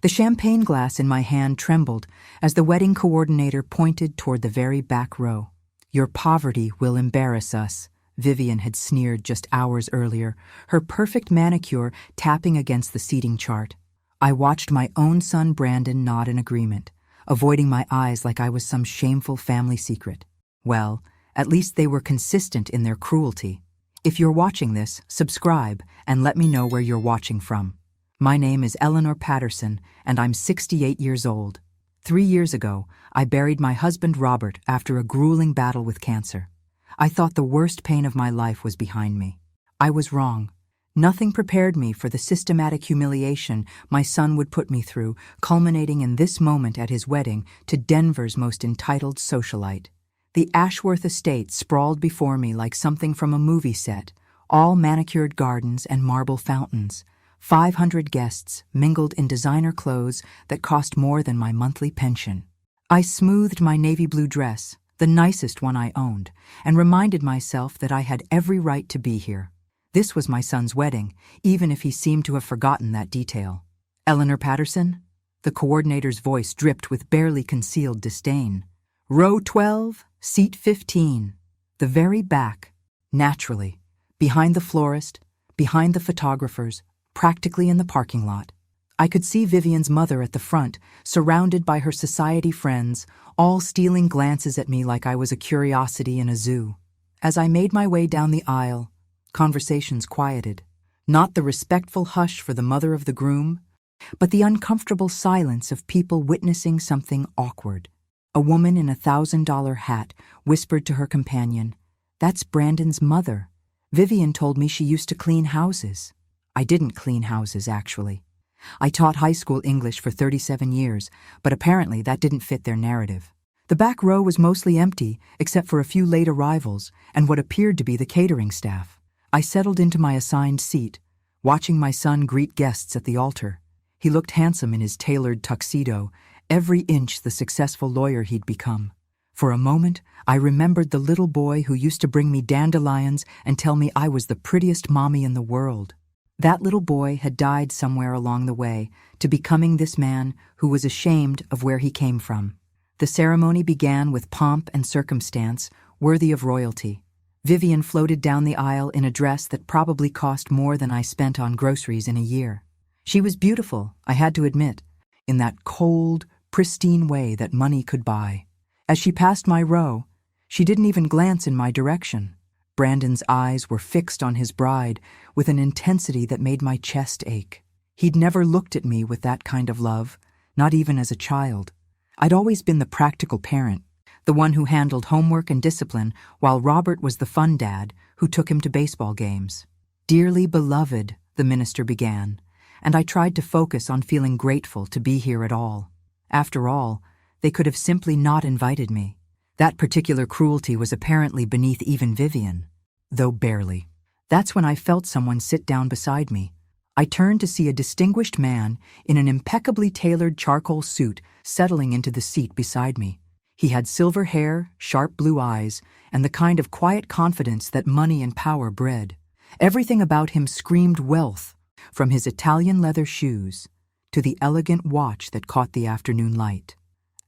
The champagne glass in my hand trembled as the wedding coordinator pointed toward the very back row. "Your poverty will embarrass us," Vivian had sneered just hours earlier, her perfect manicure tapping against the seating chart. I watched my own son Brandon nod in agreement, avoiding my eyes like I was some shameful family secret. Well, at least they were consistent in their cruelty. If you're watching this, subscribe and let me know where you're watching from. My name is Eleanor Patterson, and I'm 68 years old. 3 years ago, I buried my husband Robert after a grueling battle with cancer. I thought the worst pain of my life was behind me. I was wrong. Nothing prepared me for the systematic humiliation my son would put me through, culminating in this moment at his wedding to Denver's most entitled socialite. The Ashworth estate sprawled before me like something from a movie set, all manicured gardens and marble fountains. 500 guests mingled in designer clothes that cost more than my monthly pension. I smoothed my navy blue dress, the nicest one I owned, and reminded myself that I had every right to be here. This was my son's wedding, even if he seemed to have forgotten that detail. "Eleanor Patterson?" The coordinator's voice dripped with barely concealed disdain. "Row 12, seat 15. The very back, naturally, behind the florist, behind the photographers, practically in the parking lot." I could see Vivian's mother at the front, surrounded by her society friends, all stealing glances at me like I was a curiosity in a zoo. As I made my way down the aisle, conversations quieted. Not the respectful hush for the mother of the groom, but the uncomfortable silence of people witnessing something awkward. A woman in a $1,000 hat whispered to her companion, "That's Brandon's mother. Vivian told me she used to clean houses." I didn't clean houses, actually. I taught high school English for 37 years, but apparently that didn't fit their narrative. The back row was mostly empty, except for a few late arrivals and what appeared to be the catering staff. I settled into my assigned seat, watching my son greet guests at the altar. He looked handsome in his tailored tuxedo, every inch the successful lawyer he'd become. For a moment, I remembered the little boy who used to bring me dandelions and tell me I was the prettiest mommy in the world. That little boy had died somewhere along the way to becoming this man who was ashamed of where he came from. The ceremony began with pomp and circumstance worthy of royalty. Vivian floated down the aisle in a dress that probably cost more than I spent on groceries in a year. She was beautiful, I had to admit, in that cold, pristine way that money could buy. As she passed my row, she didn't even glance in my direction. Brandon's eyes were fixed on his bride with an intensity that made my chest ache. He'd never looked at me with that kind of love, not even as a child. I'd always been the practical parent, the one who handled homework and discipline, while Robert was the fun dad who took him to baseball games. "Dearly beloved," the minister began, and I tried to focus on feeling grateful to be here at all. After all, they could have simply not invited me. That particular cruelty was apparently beneath even Vivian, though barely. That's when I felt someone sit down beside me. I turned to see a distinguished man in an impeccably tailored charcoal suit settling into the seat beside me. He had silver hair, sharp blue eyes, and the kind of quiet confidence that money and power bred. Everything about him screamed wealth, from his Italian leather shoes to the elegant watch that caught the afternoon light.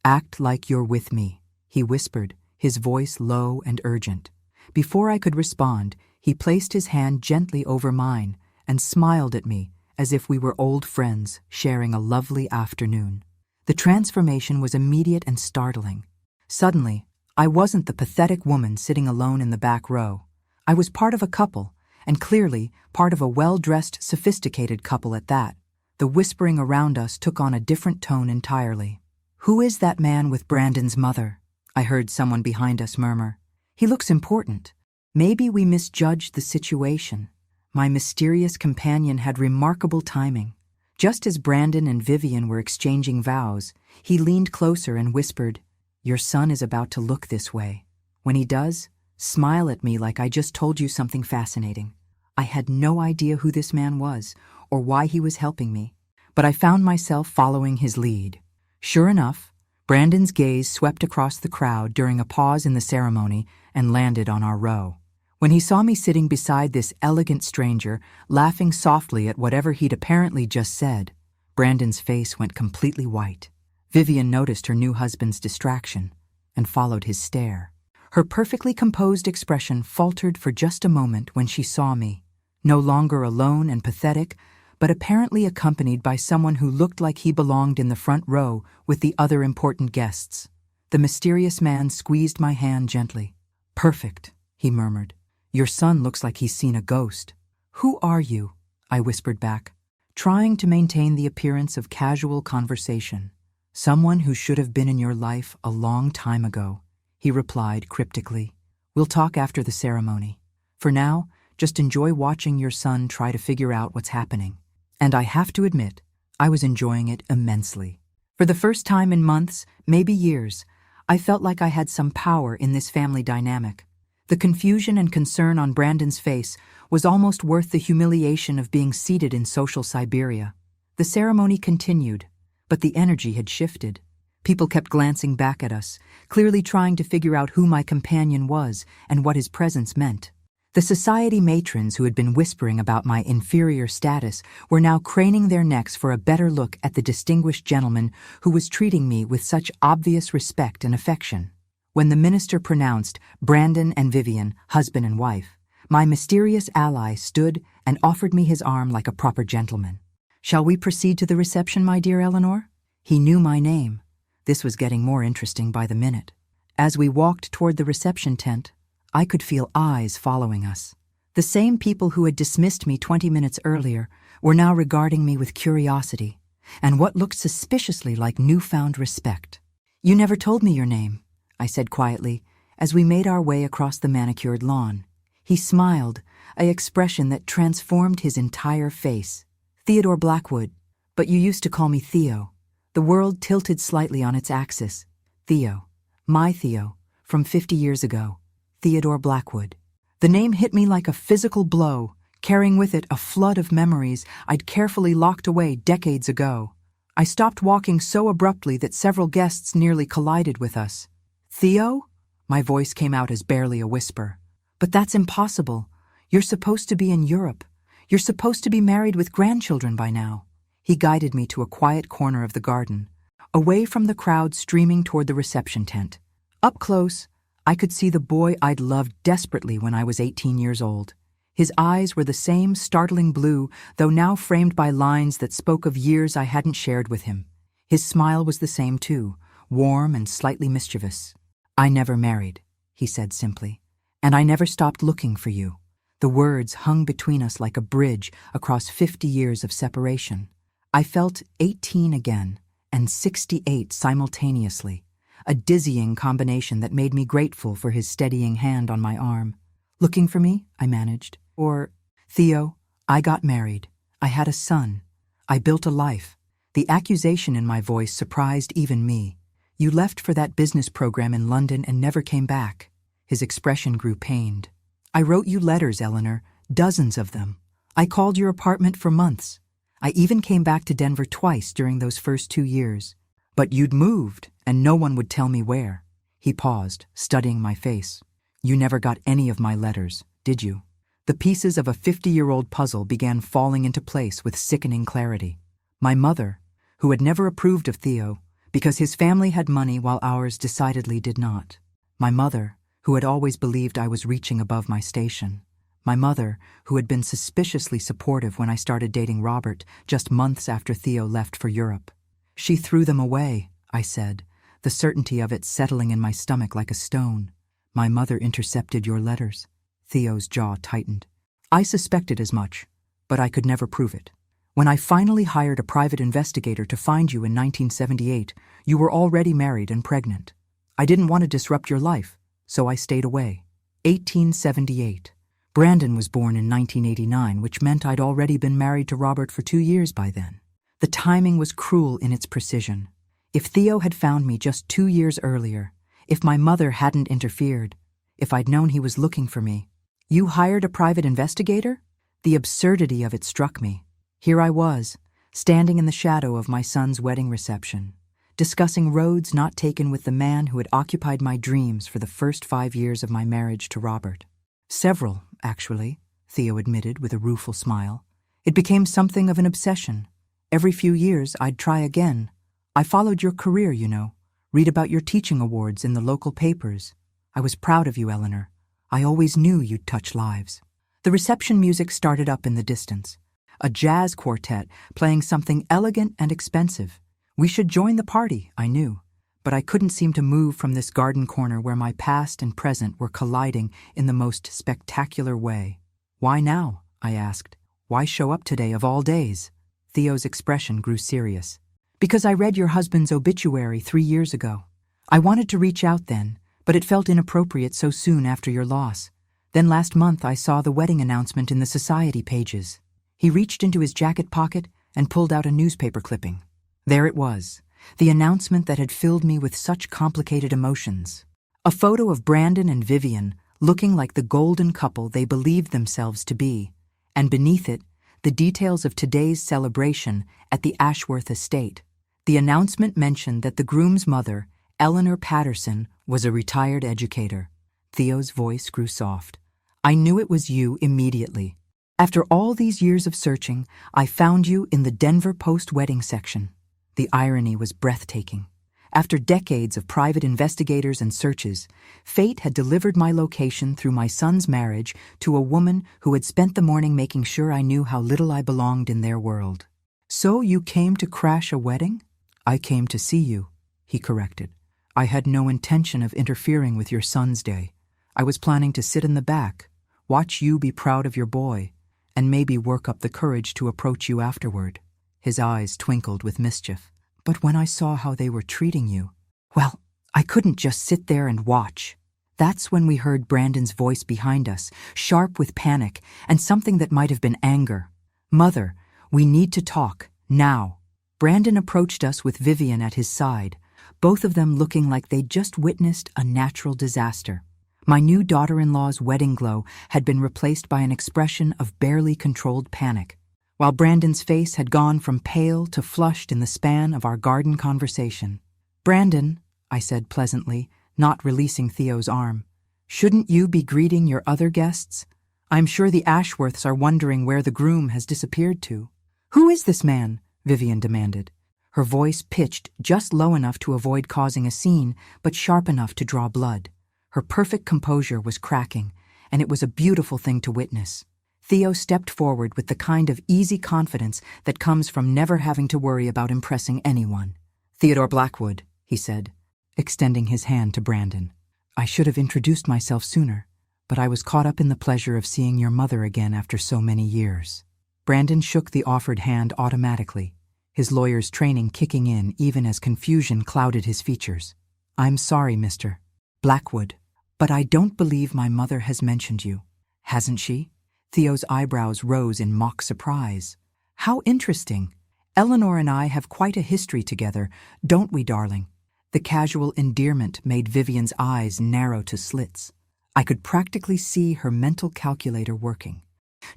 "Act like you're with me," he whispered, his voice low and urgent. Before I could respond, he placed his hand gently over mine and smiled at me as if we were old friends sharing a lovely afternoon. The transformation was immediate and startling. Suddenly, I wasn't the pathetic woman sitting alone in the back row. I was part of a couple, and clearly part of a well-dressed, sophisticated couple at that. The whispering around us took on a different tone entirely. "Who is that man with Brandon's mother?" I heard someone behind us murmur. "He looks important." Maybe we misjudged the situation. My mysterious companion had remarkable timing. Just as Brandon and Vivian were exchanging vows, he leaned closer and whispered, "Your son is about to look this way. When he does, smile at me like I just told you something fascinating." I had no idea who this man was or why he was helping me, but I found myself following his lead. Sure enough, Brandon's gaze swept across the crowd during a pause in the ceremony and landed on our row. When he saw me sitting beside this elegant stranger, laughing softly at whatever he'd apparently just said, Brandon's face went completely white. Vivian noticed her new husband's distraction and followed his stare. Her perfectly composed expression faltered for just a moment when she saw me, no longer alone and pathetic, but apparently accompanied by someone who looked like he belonged in the front row with the other important guests. The mysterious man squeezed my hand gently. "Perfect," he murmured. "Your son looks like he's seen a ghost." "Who are you?" I whispered back, trying to maintain the appearance of casual conversation. "Someone who should have been in your life a long time ago," he replied cryptically. "We'll talk after the ceremony. For now, just enjoy watching your son try to figure out what's happening." And I have to admit, I was enjoying it immensely. For the first time in months, maybe years, I felt like I had some power in this family dynamic. The confusion and concern on Brandon's face was almost worth the humiliation of being seated in social Siberia. The ceremony continued, but the energy had shifted. People kept glancing back at us, clearly trying to figure out who my companion was and what his presence meant. The society matrons who had been whispering about my inferior status were now craning their necks for a better look at the distinguished gentleman who was treating me with such obvious respect and affection. When the minister pronounced Brandon and Vivian, husband and wife, my mysterious ally stood and offered me his arm like a proper gentleman. "Shall we proceed to the reception, my dear Eleanor?" He knew my name. This was getting more interesting by the minute. As we walked toward the reception tent, I could feel eyes following us. The same people who had dismissed me 20 minutes earlier were now regarding me with curiosity and what looked suspiciously like newfound respect. "You never told me your name," I said quietly as we made our way across the manicured lawn. He smiled, an expression that transformed his entire face. "Theodore Blackwood, but you used to call me Theo." The world tilted slightly on its axis. Theo, my Theo, from 50 years ago. Theodore Blackwood. The name hit me like a physical blow, carrying with it a flood of memories I'd carefully locked away decades ago. I stopped walking so abruptly that several guests nearly collided with us. "Theo?" My voice came out as barely a whisper. "But that's impossible. You're supposed to be in Europe. You're supposed to be married with grandchildren by now." He guided me to a quiet corner of the garden, away from the crowd streaming toward the reception tent. Up close, I could see the boy I'd loved desperately when I was 18 years old. His eyes were the same startling blue, though now framed by lines that spoke of years I hadn't shared with him. His smile was the same too, warm and slightly mischievous. "I never married," he said simply, "and I never stopped looking for you." The words hung between us like a bridge across 50 years of separation. I felt 18 again and 68 simultaneously, a dizzying combination that made me grateful for his steadying hand on my arm. "Looking for me?" I managed. "Or, Theo, I got married. I had a son. I built a life." The accusation in my voice surprised even me. "You left for that business program in London and never came back." His expression grew pained. "I wrote you letters, Eleanor, dozens of them. I called your apartment for months. I even came back to Denver twice during those first 2 years. But you'd moved, and no one would tell me where." He paused, studying my face. "You never got any of my letters, did you?" The pieces of a 50-year-old puzzle began falling into place with sickening clarity. My mother, who had never approved of Theo, because his family had money while ours decidedly did not. My mother, who had always believed I was reaching above my station. My mother, who had been suspiciously supportive when I started dating Robert just months after Theo left for Europe. "She threw them away," I said, the certainty of it settling in my stomach like a stone. "My mother intercepted your letters." Theo's jaw tightened. "I suspected as much, but I could never prove it. When I finally hired a private investigator to find you in 1978, you were already married and pregnant. I didn't want to disrupt your life, so I stayed away." 1878. Brandon was born in 1989, which meant I'd already been married to Robert for 2 years by then. The timing was cruel in its precision. If Theo had found me just 2 years earlier, if my mother hadn't interfered, if I'd known he was looking for me. "You hired a private investigator?" The absurdity of it struck me. Here I was, standing in the shadow of my son's wedding reception, discussing roads not taken with the man who had occupied my dreams for the first 5 years of my marriage to Robert. "Several, actually," Theo admitted with a rueful smile. "It became something of an obsession. Every few years, I'd try again. I followed your career, you know. Read about your teaching awards in the local papers. I was proud of you, Eleanor. I always knew you'd touch lives. The reception music started up in the distance. A jazz quartet playing something elegant and expensive. We should join the party, I knew. But I couldn't seem to move from this garden corner where my past and present were colliding in the most spectacular way. Why now? I asked. Why show up today of all days? Theo's expression grew serious. Because I read your husband's obituary 3 years ago. I wanted to reach out then, but it felt inappropriate so soon after your loss. Then last month I saw the wedding announcement in the society pages. He reached into his jacket pocket and pulled out a newspaper clipping. There it was, the announcement that had filled me with such complicated emotions. A photo of Brandon and Vivian looking like the golden couple they believed themselves to be, and beneath it, the details of today's celebration at the Ashworth estate. The announcement mentioned that the groom's mother, Eleanor Patterson, was a retired educator. Theo's voice grew soft. I knew it was you immediately. After all these years of searching, I found you in the Denver Post wedding section. The irony was breathtaking. After decades of private investigators and searches, fate had delivered my location through my son's marriage to a woman who had spent the morning making sure I knew how little I belonged in their world. So you came to crash a wedding? I came to see you, he corrected. I had no intention of interfering with your son's day. I was planning to sit in the back, watch you be proud of your boy, and maybe work up the courage to approach you afterward. His eyes twinkled with mischief. But when I saw how they were treating you, well, I couldn't just sit there and watch. That's when we heard Brandon's voice behind us, sharp with panic and something that might have been anger. Mother, we need to talk, now. Brandon approached us with Vivian at his side, both of them looking like they'd just witnessed a natural disaster. My new daughter-in-law's wedding glow had been replaced by an expression of barely controlled panic, while Brandon's face had gone from pale to flushed in the span of our garden conversation. Brandon, I said pleasantly, not releasing Theo's arm, shouldn't you be greeting your other guests? I'm sure the Ashworths are wondering where the groom has disappeared to. Who is this man? Vivian demanded. Her voice pitched just low enough to avoid causing a scene, but sharp enough to draw blood. Her perfect composure was cracking, and it was a beautiful thing to witness. Theo stepped forward with the kind of easy confidence that comes from never having to worry about impressing anyone. Theodore Blackwood, he said, extending his hand to Brandon. I should have introduced myself sooner, but I was caught up in the pleasure of seeing your mother again after so many years. Brandon shook the offered hand automatically, his lawyer's training kicking in even as confusion clouded his features. I'm sorry, Mr. Blackwood, but I don't believe my mother has mentioned you. Hasn't she? Theo's eyebrows rose in mock surprise. How interesting. Eleanor and I have quite a history together, don't we, darling? The casual endearment made Vivian's eyes narrow to slits. I could practically see her mental calculator working,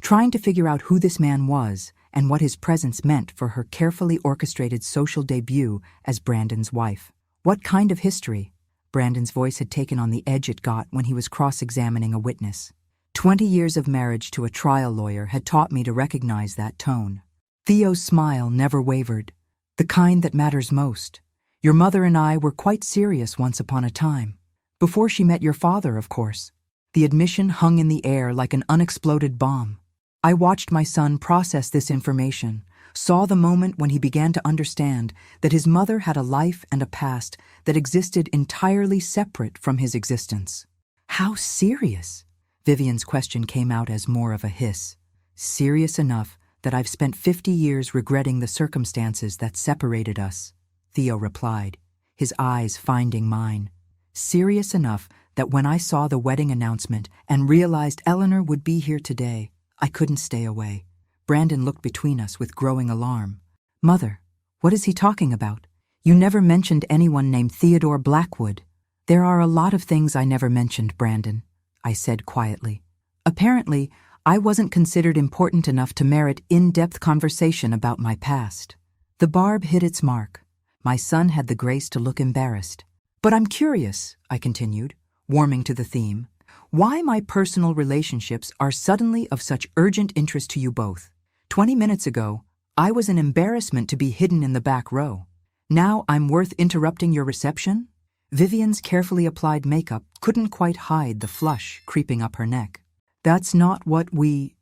trying to figure out who this man was and what his presence meant for her carefully orchestrated social debut as Brandon's wife. What kind of history? Brandon's voice had taken on the edge it got when he was cross-examining a witness. 20 years of marriage to a trial lawyer had taught me to recognize that tone. Theo's smile never wavered. The kind that matters most. Your mother and I were quite serious once upon a time. Before she met your father, of course. The admission hung in the air like an unexploded bomb. I watched my son process this information, saw the moment when he began to understand that his mother had a life and a past that existed entirely separate from his existence. How serious? Vivian's question came out as more of a hiss. Serious enough that I've spent 50 years regretting the circumstances that separated us, Theo replied, his eyes finding mine. Serious enough that when I saw the wedding announcement and realized Eleanor would be here today, I couldn't stay away. Brandon looked between us with growing alarm. Mother, what is he talking about? You never mentioned anyone named Theodore Blackwood. There are a lot of things I never mentioned, Brandon, I said quietly. Apparently, I wasn't considered important enough to merit in-depth conversation about my past. The barb hit its mark. My son had the grace to look embarrassed. But I'm curious, I continued, warming to the theme, why my personal relationships are suddenly of such urgent interest to you both. 20 minutes ago, I was an embarrassment to be hidden in the back row. Now I'm worth interrupting your reception? Vivian's carefully applied makeup couldn't quite hide the flush creeping up her neck. That's not what we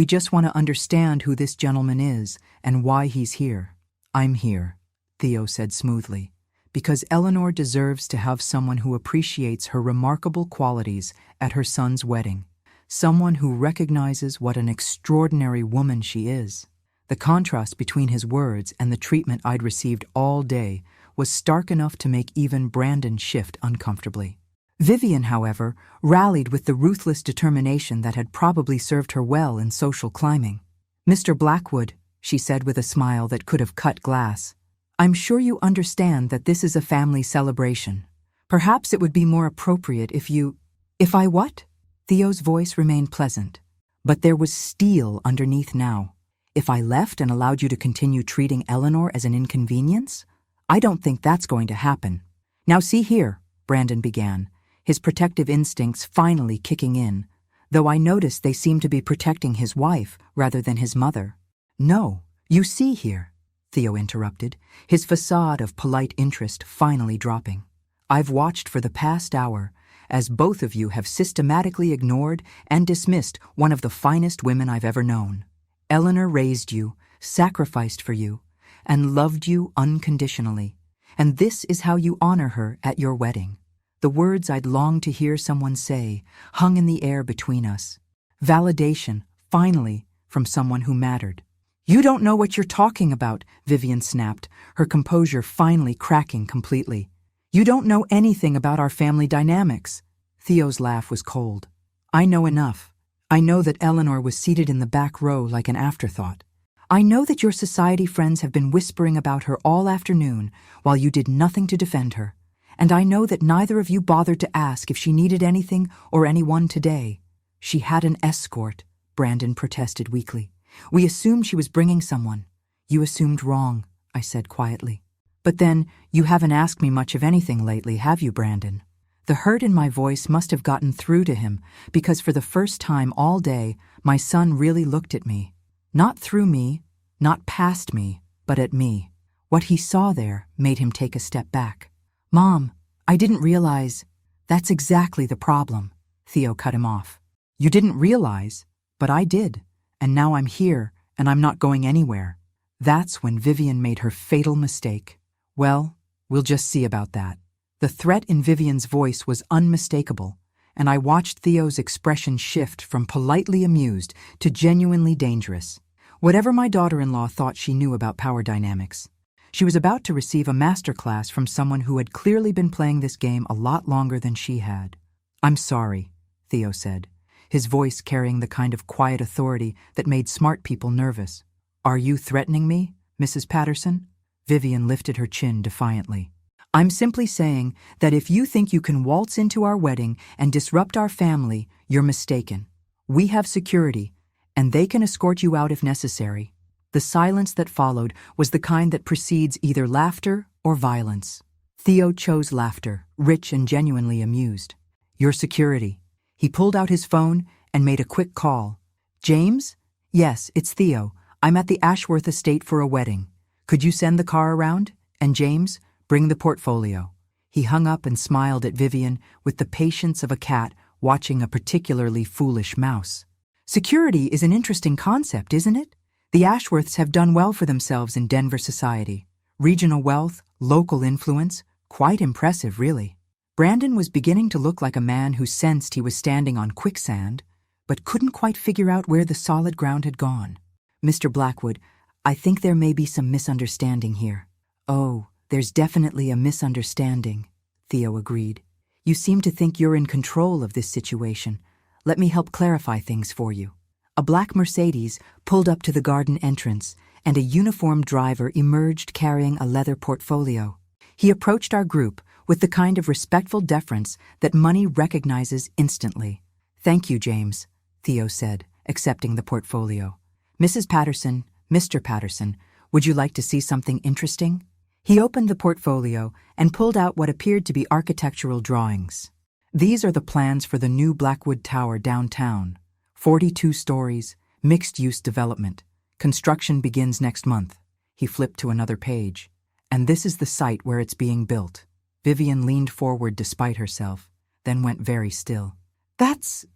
just want to understand who this gentleman is and why he's here. I'm here, Theo said smoothly, because Eleanor deserves to have someone who appreciates her remarkable qualities at her son's wedding. Someone who recognizes what an extraordinary woman she is. The contrast between his words and the treatment I'd received all day was stark enough to make even Brandon shift uncomfortably. Vivian, however, rallied with the ruthless determination that had probably served her well in social climbing. "Mr. Blackwood," she said with a smile that could have cut glass, "I'm sure you understand that this is a family celebration. Perhaps it would be more appropriate if I what?" Theo's voice remained pleasant, but there was steel underneath now. "If I left and allowed you to continue treating Eleanor as an inconvenience? I don't think that's going to happen." "Now see here," Brandon began, his protective instincts finally kicking in, though I noticed they seemed to be protecting his wife rather than his mother. "No, you see here," Theo interrupted, his facade of polite interest finally dropping. "I've watched for the past hour as both of you have systematically ignored and dismissed one of the finest women I've ever known. Eleanor raised you, sacrificed for you, and loved you unconditionally, and this is how you honor her at your wedding." The words I'd longed to hear someone say hung in the air between us. Validation, finally, from someone who mattered. "You don't know what you're talking about," Vivian snapped, her composure finally cracking completely. "You don't know anything about our family dynamics." Theo's laugh was cold. "I know enough. I know that Eleanor was seated in the back row like an afterthought. I know that your society friends have been whispering about her all afternoon while you did nothing to defend her. And I know that neither of you bothered to ask if she needed anything or anyone today." "She had an escort," Brandon protested weakly. "We assumed she was bringing someone." "You assumed wrong," I said quietly. "But then, you haven't asked me much of anything lately, have you, Brandon?" The hurt in my voice must have gotten through to him, because for the first time all day, my son really looked at me. Not through me, not past me, but at me. What he saw there made him take a step back. "Mom, I didn't realize." "That's exactly the problem," Theo cut him off. "You didn't realize, but I did, and now I'm here, and I'm not going anywhere." That's when Vivian made her fatal mistake. "Well, we'll just see about that." The threat in Vivian's voice was unmistakable, and I watched Theo's expression shift from politely amused to genuinely dangerous. Whatever my daughter-in-law thought she knew about power dynamics, she was about to receive a masterclass from someone who had clearly been playing this game a lot longer than she had. "I'm sorry," Theo said, his voice carrying the kind of quiet authority that made smart people nervous. "Are you threatening me, Mrs. Patterson?" Vivian lifted her chin defiantly. "I'm simply saying that if you think you can waltz into our wedding and disrupt our family, you're mistaken. We have security, and they can escort you out if necessary." The silence that followed was the kind that precedes either laughter or violence. Theo chose laughter, rich and genuinely amused. "Your security." He pulled out his phone and made a quick call. "James? Yes, it's Theo. I'm at the Ashworth estate for a wedding. Could you send the car around? And James, bring the portfolio." He hung up and smiled at Vivian with the patience of a cat watching a particularly foolish mouse. Security is an interesting concept, isn't it? The Ashworths have done well for themselves in Denver society. Regional wealth, local influence, quite impressive, really. Brandon was beginning to look like a man who sensed he was standing on quicksand, but couldn't quite figure out where the solid ground had gone. "Mr. Blackwood, I think there may be some misunderstanding here." "Oh, there's definitely a misunderstanding," Theo agreed. "You seem to think you're in control of this situation. Let me help clarify things for you." A black Mercedes pulled up to the garden entrance, and a uniformed driver emerged carrying a leather portfolio. He approached our group with the kind of respectful deference that money recognizes instantly. "Thank you, James," Theo said, accepting the portfolio. "Mrs. Patterson, Mr. Patterson, would you like to see something interesting?" He opened the portfolio and pulled out what appeared to be architectural drawings. "These are the plans for the new Blackwood Tower downtown. 42 stories, mixed-use development. Construction begins next month. He flipped to another page. And this is the site where it's being built. Vivian leaned forward despite herself, then went very still. That's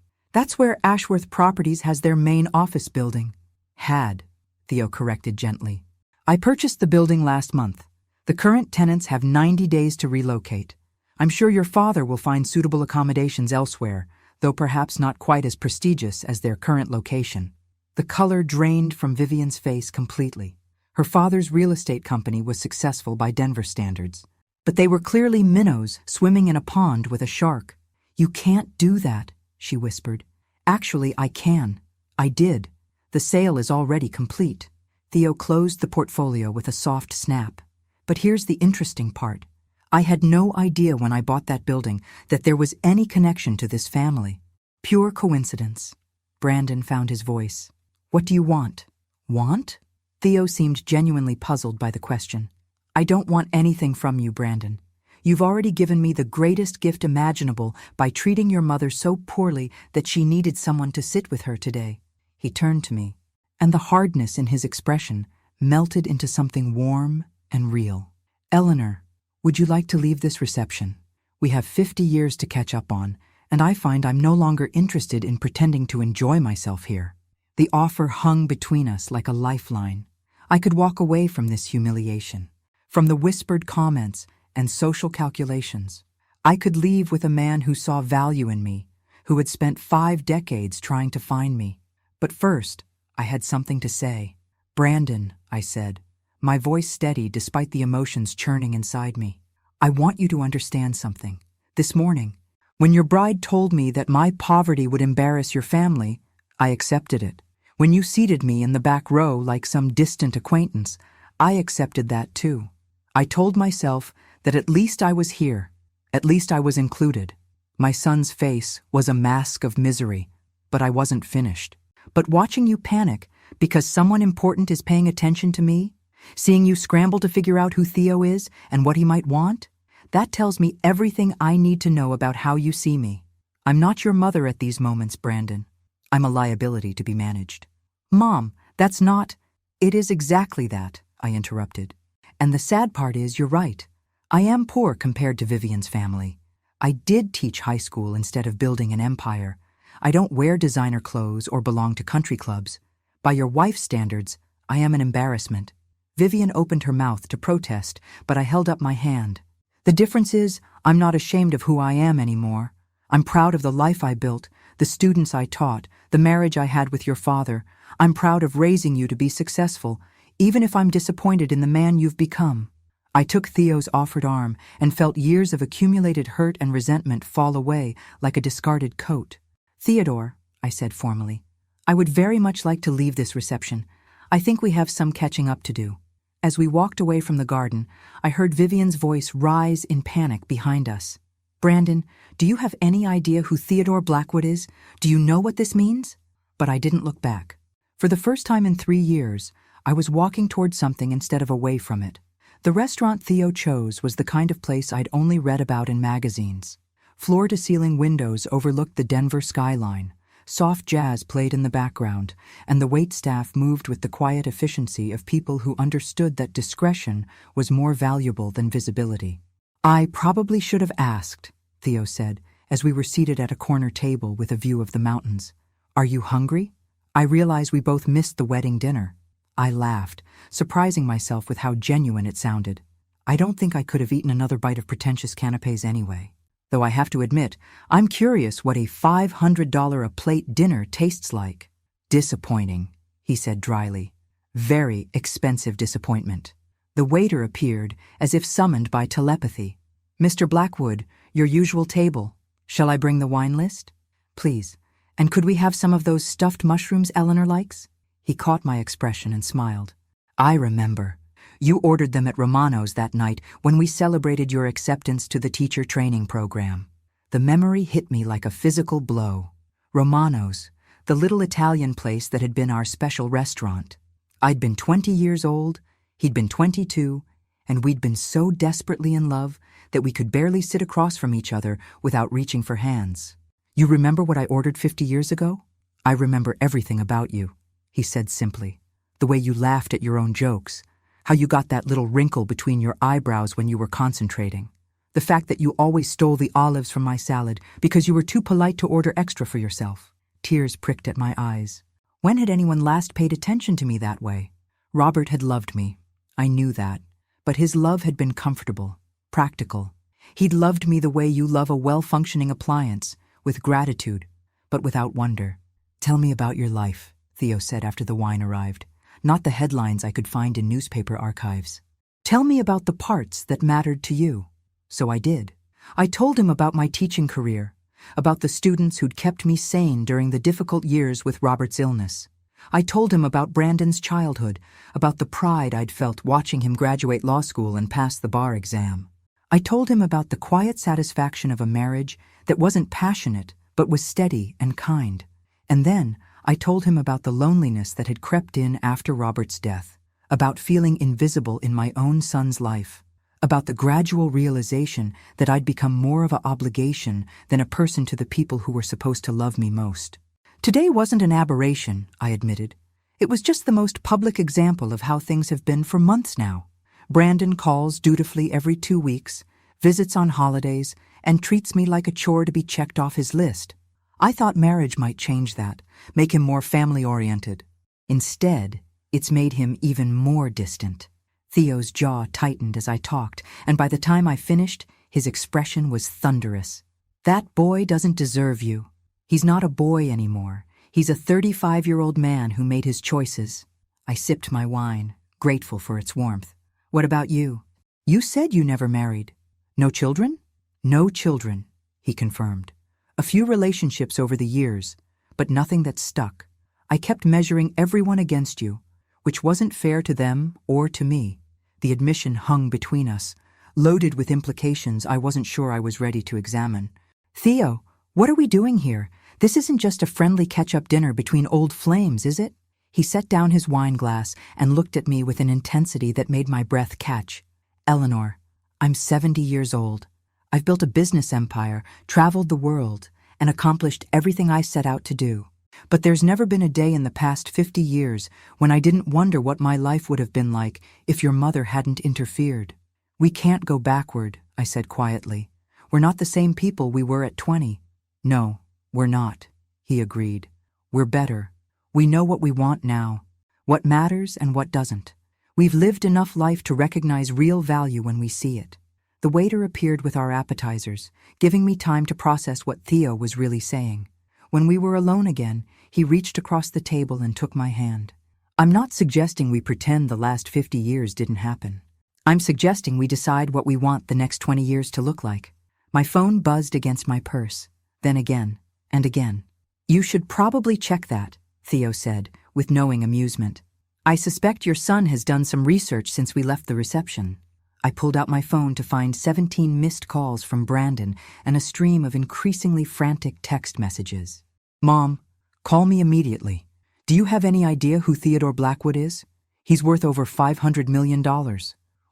where Ashworth Properties has their main office building. Had, Theo corrected gently. I purchased the building last month. The current tenants have 90 days to relocate. I'm sure your father will find suitable accommodations elsewhere, though perhaps not quite as prestigious as their current location. The color drained from Vivian's face completely. Her father's real estate company was successful by Denver standards. But they were clearly minnows swimming in a pond with a shark. You can't do that, she whispered. Actually, I can. I did. The sale is already complete. Theo closed the portfolio with a soft snap. But here's the interesting part. I had no idea when I bought that building that there was any connection to this family. Pure coincidence. Brandon found his voice. What do you want? Want? Theo seemed genuinely puzzled by the question. I don't want anything from you, Brandon. You've already given me the greatest gift imaginable by treating your mother so poorly that she needed someone to sit with her today. He turned to me, and the hardness in his expression melted into something warm and real. Eleanor, would you like to leave this reception? We have 50 years to catch up on, and I find I'm no longer interested in pretending to enjoy myself here. The offer hung between us like a lifeline. I could walk away from this humiliation, from the whispered comments and social calculations. I could leave with a man who saw value in me, who had spent 5 decades trying to find me. But first, I had something to say. Brandon, I said, my voice steady despite the emotions churning inside me. I want you to understand something. This morning, when your bride told me that my poverty would embarrass your family, I accepted it. When you seated me in the back row like some distant acquaintance, I accepted that too. I told myself that at least I was here, at least I was included. My son's face was a mask of misery, but I wasn't finished. But watching you panic because someone important is paying attention to me, seeing you scramble to figure out who Theo is and what he might want, that tells me everything I need to know about how you see me. I'm not your mother at these moments, Brandon. I'm a liability to be managed. Mom, that's not... It is exactly that, I interrupted. And the sad part is you're right. I am poor compared to Vivian's family. I did teach high school instead of building an empire. I don't wear designer clothes or belong to country clubs. By your wife's standards, I am an embarrassment. Vivian opened her mouth to protest, but I held up my hand. The difference is, I'm not ashamed of who I am anymore. I'm proud of the life I built, the students I taught, the marriage I had with your father. I'm proud of raising you to be successful, even if I'm disappointed in the man you've become. I took Theo's offered arm and felt years of accumulated hurt and resentment fall away like a discarded coat. Theodore, I said formally, I would very much like to leave this reception. I think we have some catching up to do. As we walked away from the garden, I heard Vivian's voice rise in panic behind us. Brandon, do you have any idea who Theodore Blackwood is? Do you know what this means? But I didn't look back. For the first time in 3 years, I was walking toward something instead of away from it. The restaurant Theo chose was the kind of place I'd only read about in magazines. Floor-to-ceiling windows overlooked the Denver skyline. Soft jazz played in the background, and the waitstaff moved with the quiet efficiency of people who understood that discretion was more valuable than visibility. I probably should have asked, Theo said, as we were seated at a corner table with a view of the mountains. Are you hungry? I realized we both missed the wedding dinner. I laughed, surprising myself with how genuine it sounded. I don't think I could have eaten another bite of pretentious canapes anyway. Though I have to admit, I'm curious what a $500 a plate dinner tastes like. Disappointing, he said dryly. Very expensive disappointment. The waiter appeared, as if summoned by telepathy. Mr. Blackwood, your usual table. Shall I bring the wine list? Please. And could we have some of those stuffed mushrooms Eleanor likes? He caught my expression and smiled. I remember. You ordered them at Romano's that night when we celebrated your acceptance to the teacher training program. The memory hit me like a physical blow. Romano's, the little Italian place that had been our special restaurant. I'd been 20 years old, he'd been 22, and we'd been so desperately in love that we could barely sit across from each other without reaching for hands. You remember what I ordered 50 years ago? I remember everything about you, he said simply. The way you laughed at your own jokes. How you got that little wrinkle between your eyebrows when you were concentrating. The fact that you always stole the olives from my salad because you were too polite to order extra for yourself. Tears pricked at my eyes. When had anyone last paid attention to me that way? Robert had loved me. I knew that. But his love had been comfortable, practical. He'd loved me the way you love a well-functioning appliance, with gratitude, but without wonder. "Tell me about your life," Theo said after the wine arrived. Not the headlines I could find in newspaper archives. "Tell me about the parts that mattered to you." So I did. I told him about my teaching career, about the students who'd kept me sane during the difficult years with Robert's illness. I told him about Brandon's childhood, about the pride I'd felt watching him graduate law school and pass the bar exam. I told him about the quiet satisfaction of a marriage that wasn't passionate but was steady and kind. And then I told him about the loneliness that had crept in after Robert's death, about feeling invisible in my own son's life, about the gradual realization that I'd become more of an obligation than a person to the people who were supposed to love me most. Today wasn't an aberration, I admitted. It was just the most public example of how things have been for months now. Brandon calls dutifully every 2 weeks, visits on holidays, and treats me like a chore to be checked off his list. I thought marriage might change that, make him more family-oriented. Instead, it's made him even more distant. Theo's jaw tightened as I talked, and by the time I finished, his expression was thunderous. "That boy doesn't deserve you. He's not a boy anymore. He's a 35-year-old man who made his choices." I sipped my wine, grateful for its warmth. "What about you? You said you never married. No children?" "No children," he confirmed. "A few relationships over the years, but nothing that stuck. I kept measuring everyone against you, which wasn't fair to them or to me." The admission hung between us, loaded with implications I wasn't sure I was ready to examine. "Theo, what are we doing here? This isn't just a friendly catch-up dinner between old flames, is it?" He set down his wine glass and looked at me with an intensity that made my breath catch. "Eleanor, I'm 70 years old. I've built a business empire, traveled the world, and accomplished everything I set out to do. But there's never been a day in the past 50 years when I didn't wonder what my life would have been like if your mother hadn't interfered. We can't go backward," I said quietly. "We're not the same people we were at 20. "No, we're not," he agreed. "We're better. We know what we want now, what matters and what doesn't. We've lived enough life to recognize real value when we see it." The waiter appeared with our appetizers, giving me time to process what Theo was really saying. When we were alone again, he reached across the table and took my hand. "I'm not suggesting we pretend the last 50 years didn't happen. I'm suggesting we decide what we want the next 20 years to look like." My phone buzzed against my purse, then again, and again. "You should probably check that," Theo said, with knowing amusement. "I suspect your son has done some research since we left the reception." I pulled out my phone to find 17 missed calls from Brandon and a stream of increasingly frantic text messages. "Mom, call me immediately. Do you have any idea who Theodore Blackwood is? He's worth over $500 million.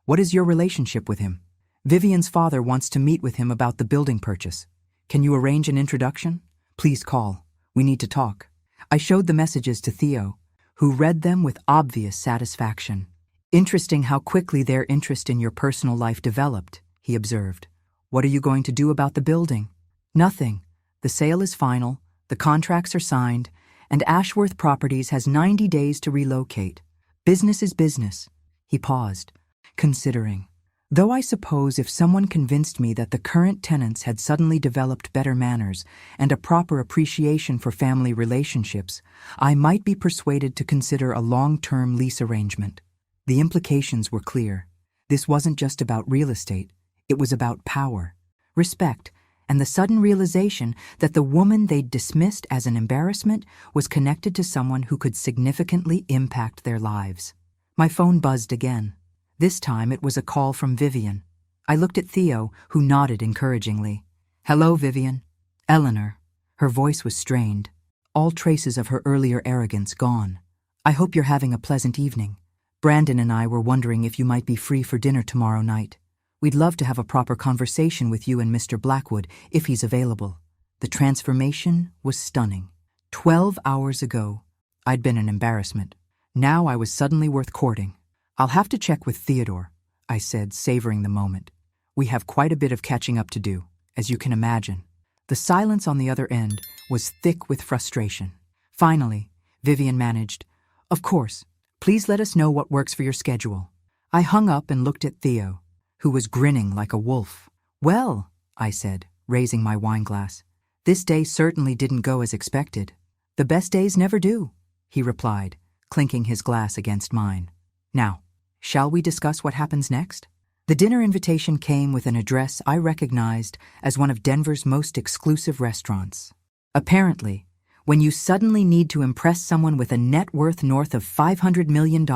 What is your relationship with him? Vivian's father wants to meet with him about the building purchase. Can you arrange an introduction? Please call. We need to talk." I showed the messages to Theo, who read them with obvious satisfaction. "Interesting how quickly their interest in your personal life developed," he observed. "What are you going to do about the building?" "Nothing. The sale is final, the contracts are signed, and Ashworth Properties has 90 days to relocate. Business is business." He paused, considering. "Though I suppose if someone convinced me that the current tenants had suddenly developed better manners and a proper appreciation for family relationships, I might be persuaded to consider a long-term lease arrangement." The implications were clear. This wasn't just about real estate. It was about power, respect, and the sudden realization that the woman they'd dismissed as an embarrassment was connected to someone who could significantly impact their lives. My phone buzzed again. This time it was a call from Vivian. I looked at Theo, who nodded encouragingly. "Hello, Vivian." "Eleanor." Her voice was strained, all traces of her earlier arrogance gone. "I hope you're having a pleasant evening. Brandon and I were wondering if you might be free for dinner tomorrow night. We'd love to have a proper conversation with you and Mr. Blackwood if he's available." The transformation was stunning. 12 hours ago, I'd been an embarrassment. Now I was suddenly worth courting. "I'll have to check with Theodore," I said, savoring the moment. "We have quite a bit of catching up to do, as you can imagine." The silence on the other end was thick with frustration. Finally, Vivian managed, "Of course, please let us know what works for your schedule." I hung up and looked at Theo, who was grinning like a wolf. "Well," I said, raising my wineglass, "this day certainly didn't go as expected." "The best days never do," he replied, clinking his glass against mine. "Now, shall we discuss what happens next?" The dinner invitation came with an address I recognized as one of Denver's most exclusive restaurants. Apparently, when you suddenly need to impress someone with a net worth north of $500 million,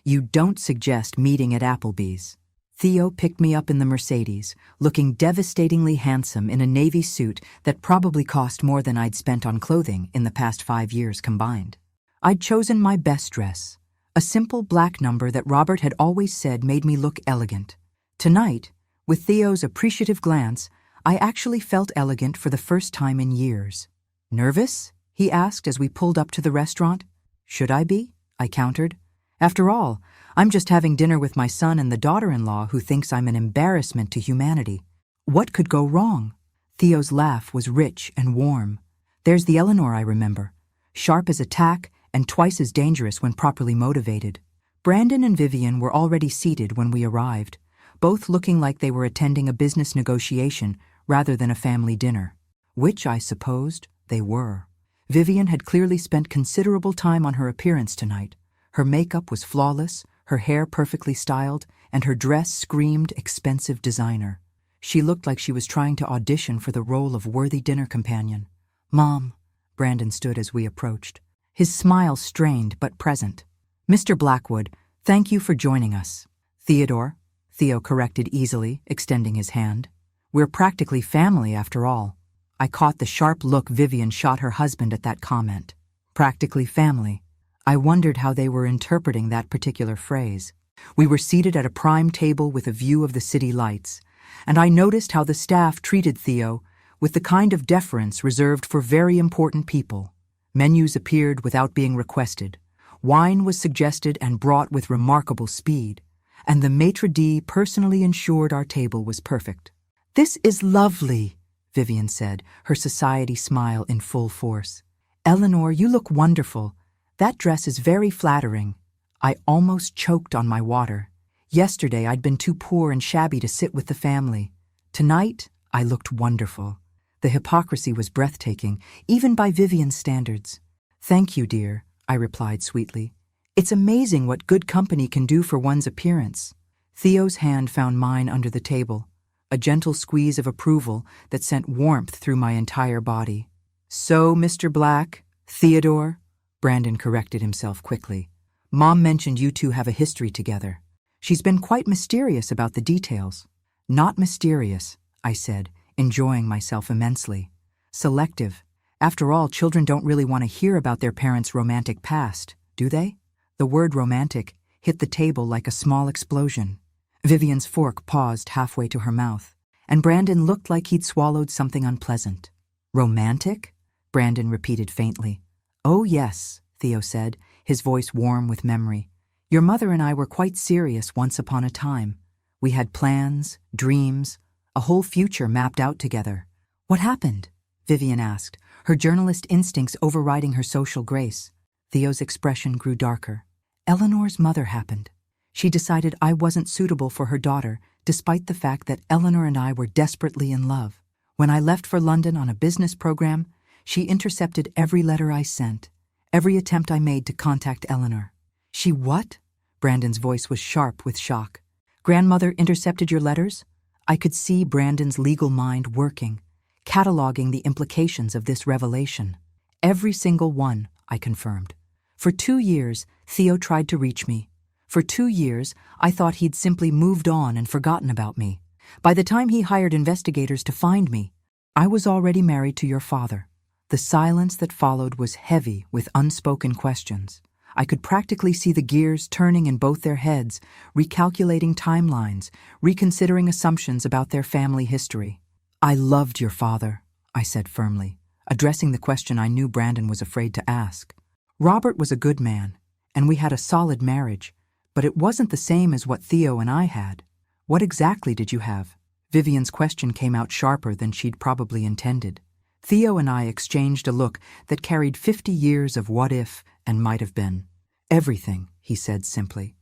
you don't suggest meeting at Applebee's. Theo picked me up in the Mercedes, looking devastatingly handsome in a navy suit that probably cost more than I'd spent on clothing in the past 5 years combined. I'd chosen my best dress, a simple black number that Robert had always said made me look elegant. Tonight, with Theo's appreciative glance, I actually felt elegant for the first time in years. "Nervous?" he asked as we pulled up to the restaurant. "Should I be?" I countered. "After all, I'm just having dinner with my son and the daughter-in-law who thinks I'm an embarrassment to humanity. What could go wrong?" Theo's laugh was rich and warm. "There's the Eleanor I remember, sharp as a tack and twice as dangerous when properly motivated." Brandon and Vivian were already seated when we arrived, both looking like they were attending a business negotiation rather than a family dinner, which I supposed they were. Vivian had clearly spent considerable time on her appearance tonight. Her makeup was flawless, her hair perfectly styled, and her dress screamed expensive designer. She looked like she was trying to audition for the role of worthy dinner companion. "Mom," Brandon stood as we approached, his smile strained but present. "Mr. Blackwood, thank you for joining us." "Theodore," Theo corrected easily, extending his hand. "We're practically family after all." I caught the sharp look Vivian shot her husband at that comment. Practically family. I wondered how they were interpreting that particular phrase. We were seated at a prime table with a view of the city lights, and I noticed how the staff treated Theo with the kind of deference reserved for very important people. Menus appeared without being requested. Wine was suggested and brought with remarkable speed, and the maitre d' personally ensured our table was perfect. "This is lovely," Vivian said, her society smile in full force. "Eleanor, you look wonderful. That dress is very flattering." I almost choked on my water. Yesterday I'd been too poor and shabby to sit with the family. Tonight I looked wonderful. The hypocrisy was breathtaking, even by Vivian's standards. "Thank you, dear," I replied sweetly. "It's amazing what good company can do for one's appearance." Theo's hand found mine under the table, a gentle squeeze of approval that sent warmth through my entire body. "So, Mr. Black, Theodore," Brandon corrected himself quickly. "Mom mentioned you two have a history together. She's been quite mysterious about the details." "Not mysterious," I said, enjoying myself immensely. "Selective. After all, children don't really want to hear about their parents' romantic past, do they?" The word romantic hit the table like a small explosion. Vivian's fork paused halfway to her mouth, and Brandon looked like he'd swallowed something unpleasant. "Romantic?" Brandon repeated faintly. "Oh, yes," Theo said, his voice warm with memory. "Your mother and I were quite serious once upon a time. We had plans, dreams, a whole future mapped out together." "What happened?" Vivian asked, her journalist instincts overriding her social grace. Theo's expression grew darker. "Eleanor's mother happened. She decided I wasn't suitable for her daughter, despite the fact that Eleanor and I were desperately in love. When I left for London on a business program, she intercepted every letter I sent, every attempt I made to contact Eleanor." "She what?" Brandon's voice was sharp with shock. "Grandmother intercepted your letters?" I could see Brandon's legal mind working, cataloging the implications of this revelation. "Every single one," I confirmed. "For 2 years, Theo tried to reach me. For 2 years, I thought he'd simply moved on and forgotten about me. By the time he hired investigators to find me, I was already married to your father." The silence that followed was heavy with unspoken questions. I could practically see the gears turning in both their heads, recalculating timelines, reconsidering assumptions about their family history. "I loved your father," I said firmly, addressing the question I knew Brandon was afraid to ask. "Robert was a good man, and we had a solid marriage, but it wasn't the same as what Theo and I had. What exactly did you have? Vivian's question came out sharper than she'd probably intended. Theo and I exchanged a look that carried 50 years of what if and might have been. Everything, he said simply.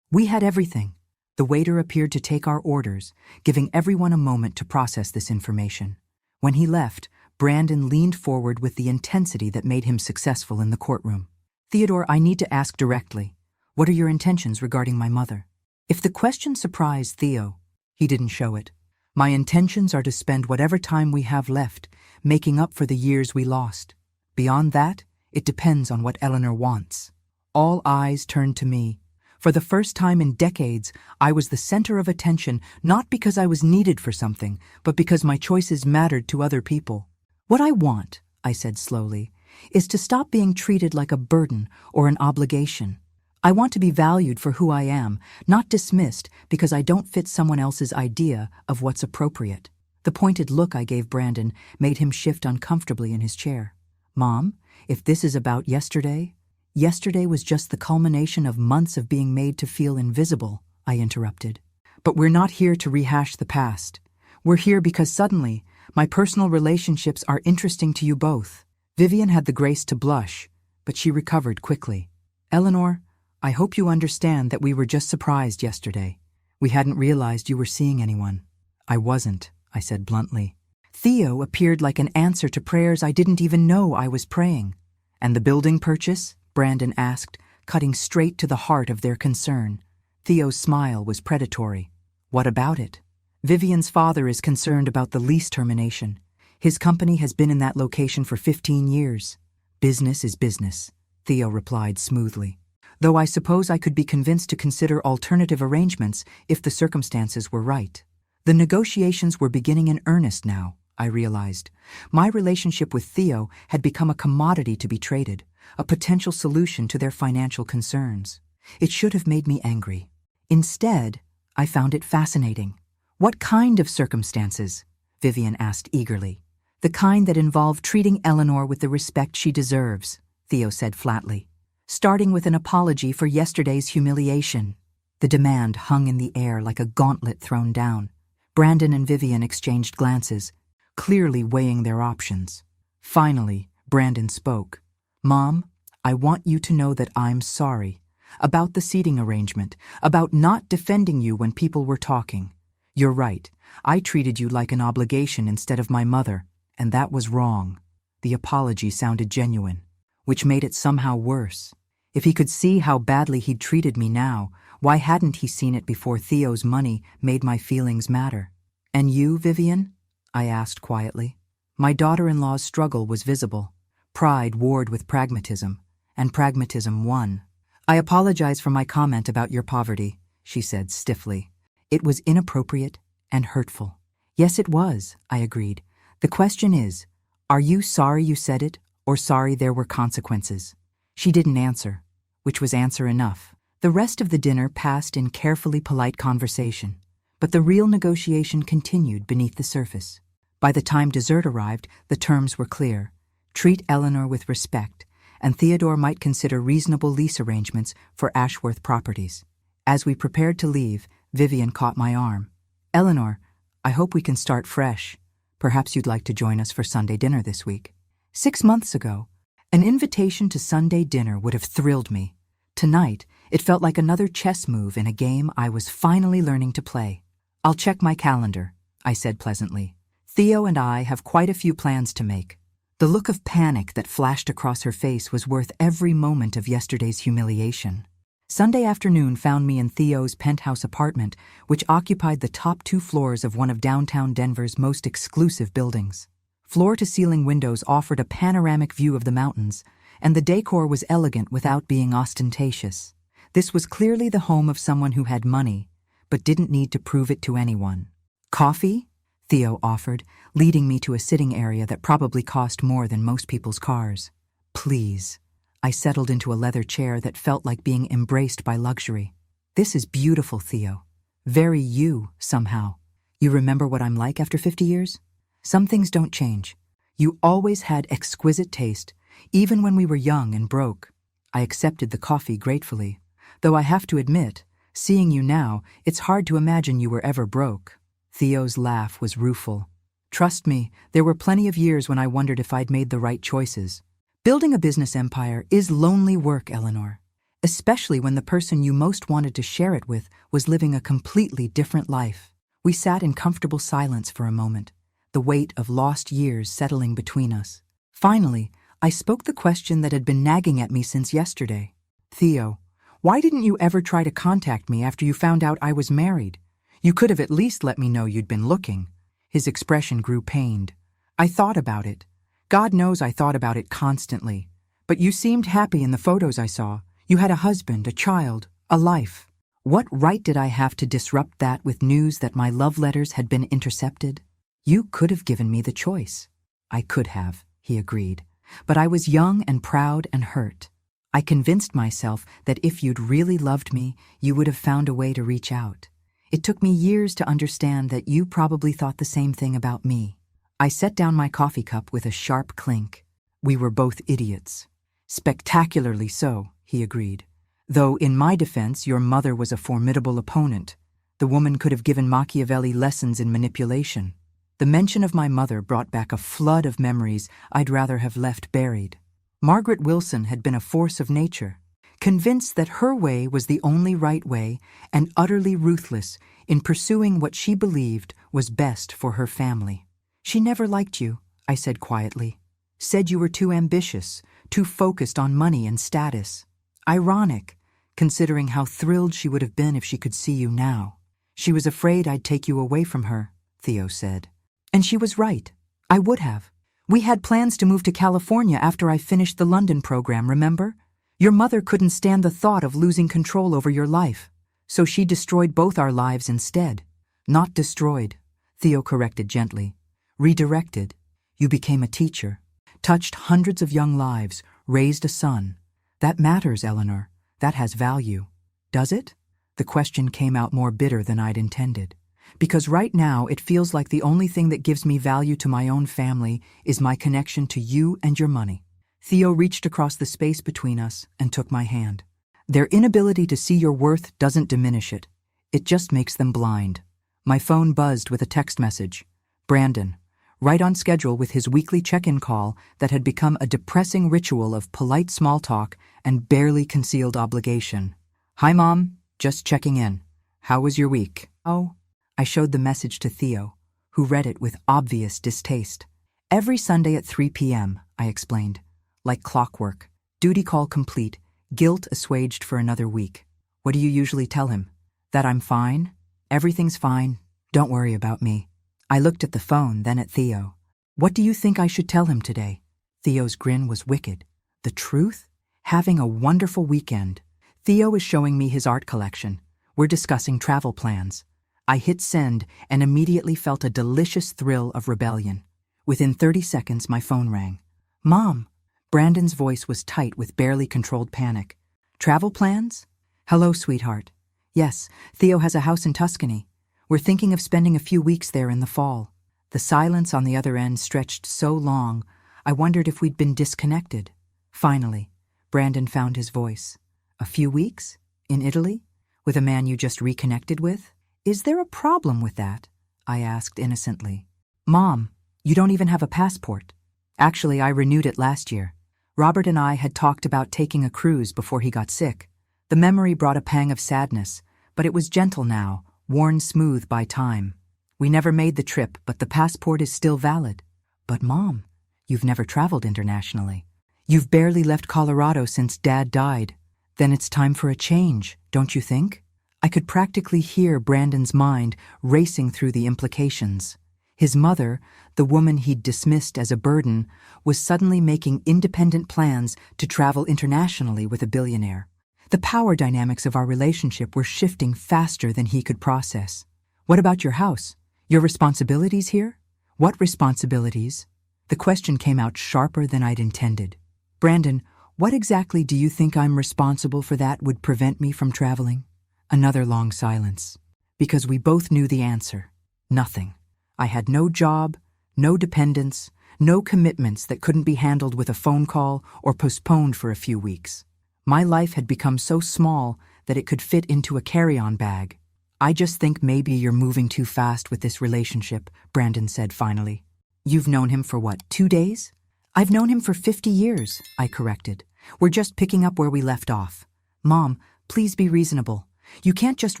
We had everything. The waiter appeared to take our orders, giving everyone a moment to process this information. When he left, Brandon leaned forward with the intensity that made him successful in the courtroom. Theodore, I need to ask directly. What are your intentions regarding my mother? If the question surprised Theo, he didn't show it. My intentions are to spend whatever time we have left making up for the years we lost. Beyond that, it depends on what Eleanor wants. All eyes turned to me. For the first time in decades, I was the center of attention, not because I was needed for something, but because my choices mattered to other people. What I want, I said slowly, is to stop being treated like a burden or an obligation. I want to be valued for who I am, not dismissed because I don't fit someone else's idea of what's appropriate. The pointed look I gave Brandon made him shift uncomfortably in his chair. Mom, if this is about yesterday was just the culmination of months of being made to feel invisible, I interrupted. But we're not here to rehash the past. We're here because suddenly, my personal relationships are interesting to you both. Vivian had the grace to blush, but she recovered quickly. Eleanor, I hope you understand that we were just surprised yesterday. We hadn't realized you were seeing anyone. I wasn't, I said bluntly. Theo appeared like an answer to prayers I didn't even know I was praying. And the building purchase? Brandon asked, cutting straight to the heart of their concern. Theo's smile was predatory. What about it? Vivian's father is concerned about the lease termination. His company has been in that location for 15 years. Business is business, Theo replied smoothly. Though I suppose I could be convinced to consider alternative arrangements if the circumstances were right. The negotiations were beginning in earnest now, I realized. My relationship with Theo had become a commodity to be traded, a potential solution to their financial concerns. It should have made me angry. Instead, I found it fascinating. What kind of circumstances? Vivian asked eagerly. The kind that involve treating Eleanor with the respect she deserves, Theo said flatly. Starting with an apology for yesterday's humiliation. The demand hung in the air like a gauntlet thrown down. Brandon and Vivian exchanged glances, clearly weighing their options. Finally, Brandon spoke. Mom, I want you to know that I'm sorry. About the seating arrangement, about not defending you when people were talking. You're right, I treated you like an obligation instead of my mother, and that was wrong. The apology sounded genuine, which made it somehow worse. If he could see how badly he'd treated me now, why hadn't he seen it before Theo's money made my feelings matter? And you, Vivian? I asked quietly. My daughter-in-law's struggle was visible. Pride warred with pragmatism, and pragmatism won. I apologize for my comment about your poverty, she said stiffly. It was inappropriate and hurtful. Yes, it was, I agreed. The question is, are you sorry you said it, or sorry there were consequences? She didn't answer, which was answer enough. The rest of the dinner passed in carefully polite conversation, but the real negotiation continued beneath the surface. By the time dessert arrived, the terms were clear. Treat Eleanor with respect, and Theodore might consider reasonable lease arrangements for Ashworth properties. As we prepared to leave, Vivian caught my arm. Eleanor, I hope we can start fresh. Perhaps you'd like to join us for Sunday dinner this week. 6 months ago, an invitation to Sunday dinner would have thrilled me. Tonight, it felt like another chess move in a game I was finally learning to play. I'll check my calendar, I said pleasantly. Theo and I have quite a few plans to make. The look of panic that flashed across her face was worth every moment of yesterday's humiliation. Sunday afternoon found me in Theo's penthouse apartment, which occupied the top 2 floors of one of downtown Denver's most exclusive buildings. Floor-to-ceiling windows offered a panoramic view of the mountains, and the decor was elegant without being ostentatious. This was clearly the home of someone who had money, but didn't need to prove it to anyone. Coffee? Theo offered, leading me to a sitting area that probably cost more than most people's cars. Please. I settled into a leather chair that felt like being embraced by luxury. This is beautiful, Theo. Very you, somehow. You remember what I'm like after 50 years? Some things don't change. You always had exquisite taste, even when we were young and broke. I accepted the coffee gratefully. Though I have to admit, seeing you now, it's hard to imagine you were ever broke. Theo's laugh was rueful. Trust me, there were plenty of years when I wondered if I'd made the right choices. Building a business empire is lonely work, Eleanor. Especially when the person you most wanted to share it with was living a completely different life. We sat in comfortable silence for a moment, the weight of lost years settling between us. Finally, I spoke the question that had been nagging at me since yesterday. Theo, why didn't you ever try to contact me after you found out I was married? You could have at least let me know you'd been looking. His expression grew pained. I thought about it. God knows I thought about it constantly. But you seemed happy in the photos I saw. You had a husband, a child, a life. What right did I have to disrupt that with news that my love letters had been intercepted? You could have given me the choice. I could have, he agreed. But I was young and proud and hurt. I convinced myself that if you'd really loved me, you would have found a way to reach out. It took me years to understand that you probably thought the same thing about me. I set down my coffee cup with a sharp clink. We were both idiots. Spectacularly so, he agreed. Though, in my defense, your mother was a formidable opponent. The woman could have given Machiavelli lessons in manipulation. The mention of my mother brought back a flood of memories I'd rather have left buried. Margaret Wilson had been a force of nature, convinced that her way was the only right way and utterly ruthless in pursuing what she believed was best for her family. She never liked you, I said quietly. Said you were too ambitious, too focused on money and status. Ironic, considering how thrilled she would have been if she could see you now. She was afraid I'd take you away from her, Theo said. And she was right. I would have. We had plans to move to California after I finished the London program, remember? Your mother couldn't stand the thought of losing control over your life, so she destroyed both our lives instead. Not destroyed, Theo corrected gently. Redirected. You became a teacher, touched hundreds of young lives, raised a son. That matters, Eleanor. That has value. Does it? The question came out more bitter than I'd intended. Because right now it feels like the only thing that gives me value to my own family is my connection to you and your money. Theo reached across the space between us and took my hand. Their inability to see your worth doesn't diminish it. It just makes them blind. My phone buzzed with a text message. Brandon, right on schedule with his weekly check-in call that had become a depressing ritual of polite small talk and barely concealed obligation. Hi, Mom. Just checking in. How was your week? Oh, I showed the message to Theo, who read it with obvious distaste. Every Sunday at 3 p.m., I explained. Like clockwork. Duty call complete. Guilt assuaged for another week. What do you usually tell him? That I'm fine? Everything's fine. Don't worry about me. I looked at the phone, then at Theo. What do you think I should tell him today? Theo's grin was wicked. The truth? Having a wonderful weekend. Theo is showing me his art collection. We're discussing travel plans. I hit send and immediately felt a delicious thrill of rebellion. Within 30 seconds, my phone rang. Mom! Brandon's voice was tight with barely controlled panic. Travel plans? Hello, sweetheart. Yes, Theo has a house in Tuscany. We're thinking of spending a few weeks there in the fall. The silence on the other end stretched so long, I wondered if we'd been disconnected. Finally, Brandon found his voice. A few weeks? In Italy? With a man you just reconnected with? Is there a problem with that? I asked innocently. Mom, you don't even have a passport. Actually, I renewed it last year. Robert and I had talked about taking a cruise before he got sick. The memory brought a pang of sadness, but it was gentle now, worn smooth by time. We never made the trip, but the passport is still valid. But Mom, you've never traveled internationally. You've barely left Colorado since Dad died. Then it's time for a change, don't you think? I could practically hear Brandon's mind racing through the implications. His mother, the woman he'd dismissed as a burden, was suddenly making independent plans to travel internationally with a billionaire. The power dynamics of our relationship were shifting faster than he could process. What about your house? Your responsibilities here? What responsibilities? The question came out sharper than I'd intended. Brandon, what exactly do you think I'm responsible for that would prevent me from traveling? Another long silence. Because we both knew the answer. Nothing. I had no job, no dependents, no commitments that couldn't be handled with a phone call or postponed for a few weeks. My life had become so small that it could fit into a carry-on bag. I just think maybe you're moving too fast with this relationship, Brandon said finally. You've known him for what, 2 days? I've known him for 50 years, I corrected. We're just picking up where we left off. Mom, please be reasonable. You can't just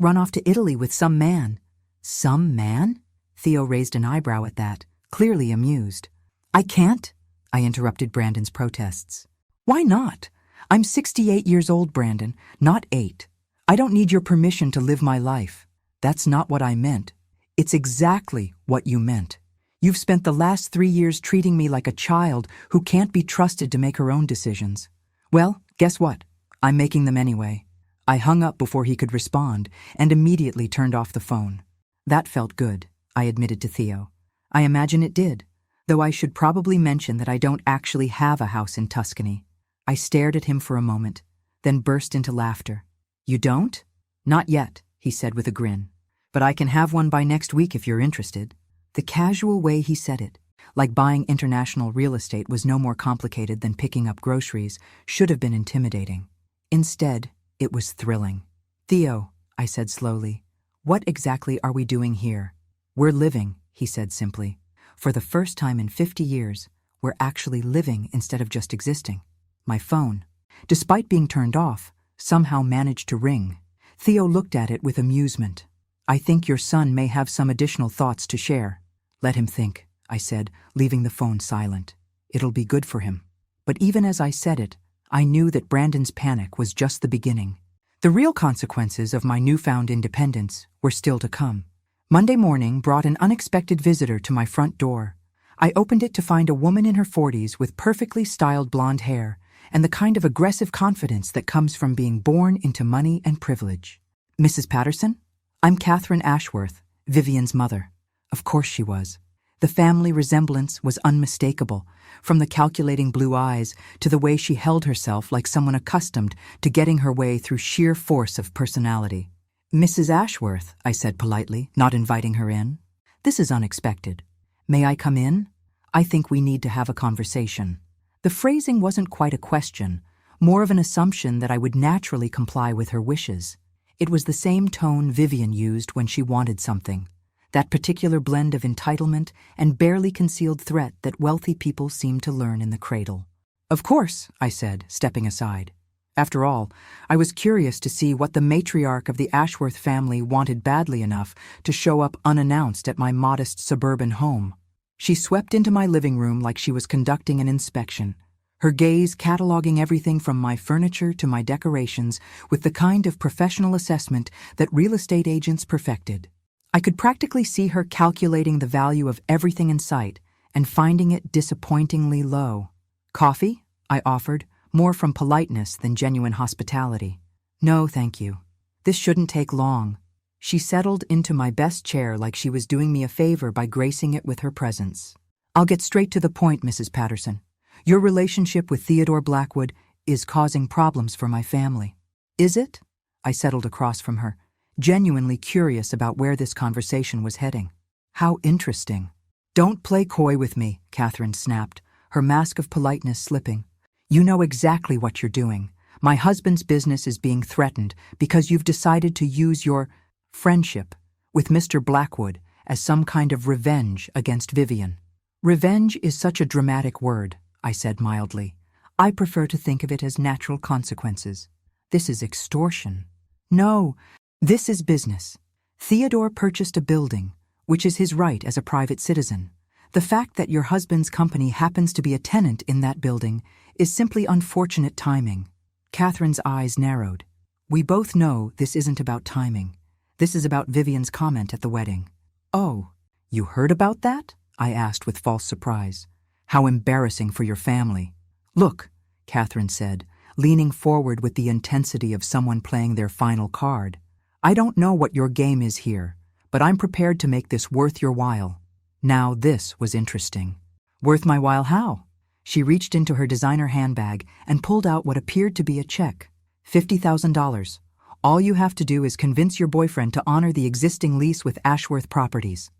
run off to Italy with some man. Some man? Theo raised an eyebrow at that, clearly amused. I can't, I interrupted Brandon's protests. Why not? I'm 68 years old, Brandon, not 8. I don't need your permission to live my life. That's not what I meant. It's exactly what you meant. You've spent the last 3 years treating me like a child who can't be trusted to make her own decisions. Well, guess what? I'm making them anyway. I hung up before he could respond and immediately turned off the phone. That felt good, I admitted to Theo. I imagine it did, though I should probably mention that I don't actually have a house in Tuscany. I stared at him for a moment, then burst into laughter. You don't? Not yet, he said with a grin. But I can have one by next week if you're interested. The casual way he said it, like buying international real estate was no more complicated than picking up groceries, should have been intimidating. Instead, it was thrilling. Theo, I said slowly, what exactly are we doing here? We're living, he said simply. For the first time in 50 years, we're actually living instead of just existing. My phone, despite being turned off, somehow managed to ring. Theo looked at it with amusement. I think your son may have some additional thoughts to share. Let him think, I said, leaving the phone silent. It'll be good for him. But even as I said it, I knew that Brandon's panic was just the beginning. The real consequences of my newfound independence were still to come. Monday morning brought an unexpected visitor to my front door. I opened it to find a woman in her 40s with perfectly styled blonde hair and the kind of aggressive confidence that comes from being born into money and privilege. Mrs. Patterson? I'm Catherine Ashworth, Vivian's mother. Of course she was. The family resemblance was unmistakable, from the calculating blue eyes to the way she held herself like someone accustomed to getting her way through sheer force of personality. Mrs. Ashworth, I said politely, not inviting her in. This is unexpected. May I come in? I think we need to have a conversation. The phrasing wasn't quite a question, more of an assumption that I would naturally comply with her wishes. It was the same tone Vivian used when she wanted something, that particular blend of entitlement and barely concealed threat that wealthy people seem to learn in the cradle. Of course, I said, stepping aside. After all, I was curious to see what the matriarch of the Ashworth family wanted badly enough to show up unannounced at my modest suburban home. She swept into my living room like she was conducting an inspection, her gaze cataloging everything from my furniture to my decorations with the kind of professional assessment that real estate agents perfected. I could practically see her calculating the value of everything in sight and finding it disappointingly low. Coffee? I offered, more from politeness than genuine hospitality. No, thank you. This shouldn't take long. She settled into my best chair like she was doing me a favor by gracing it with her presence. I'll get straight to the point, Mrs. Patterson. Your relationship with Theodore Blackwood is causing problems for my family. Is it? I settled across from her, genuinely curious about where this conversation was heading. How interesting. Don't play coy with me, Catherine snapped, her mask of politeness slipping. You know exactly what you're doing. My husband's business is being threatened because you've decided to use your friendship with Mr. Blackwood as some kind of revenge against Vivian. Revenge is such a dramatic word, I said mildly. I prefer to think of it as natural consequences. This is extortion. No, this is business. Theodore purchased a building, which is his right as a private citizen. The fact that your husband's company happens to be a tenant in that building is simply unfortunate timing. Catherine's eyes narrowed. We both know this isn't about timing. This is about Vivian's comment at the wedding. Oh, you heard about that? I asked with false surprise. How embarrassing for your family. Look, Catherine said, leaning forward with the intensity of someone playing their final card. I don't know what your game is here, but I'm prepared to make this worth your while. Now this was interesting. Worth my while how? She reached into her designer handbag and pulled out what appeared to be a check. $50,000. All you have to do is convince your boyfriend to honor the existing lease with Ashworth Properties.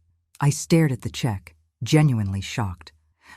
I stared at the check, genuinely shocked.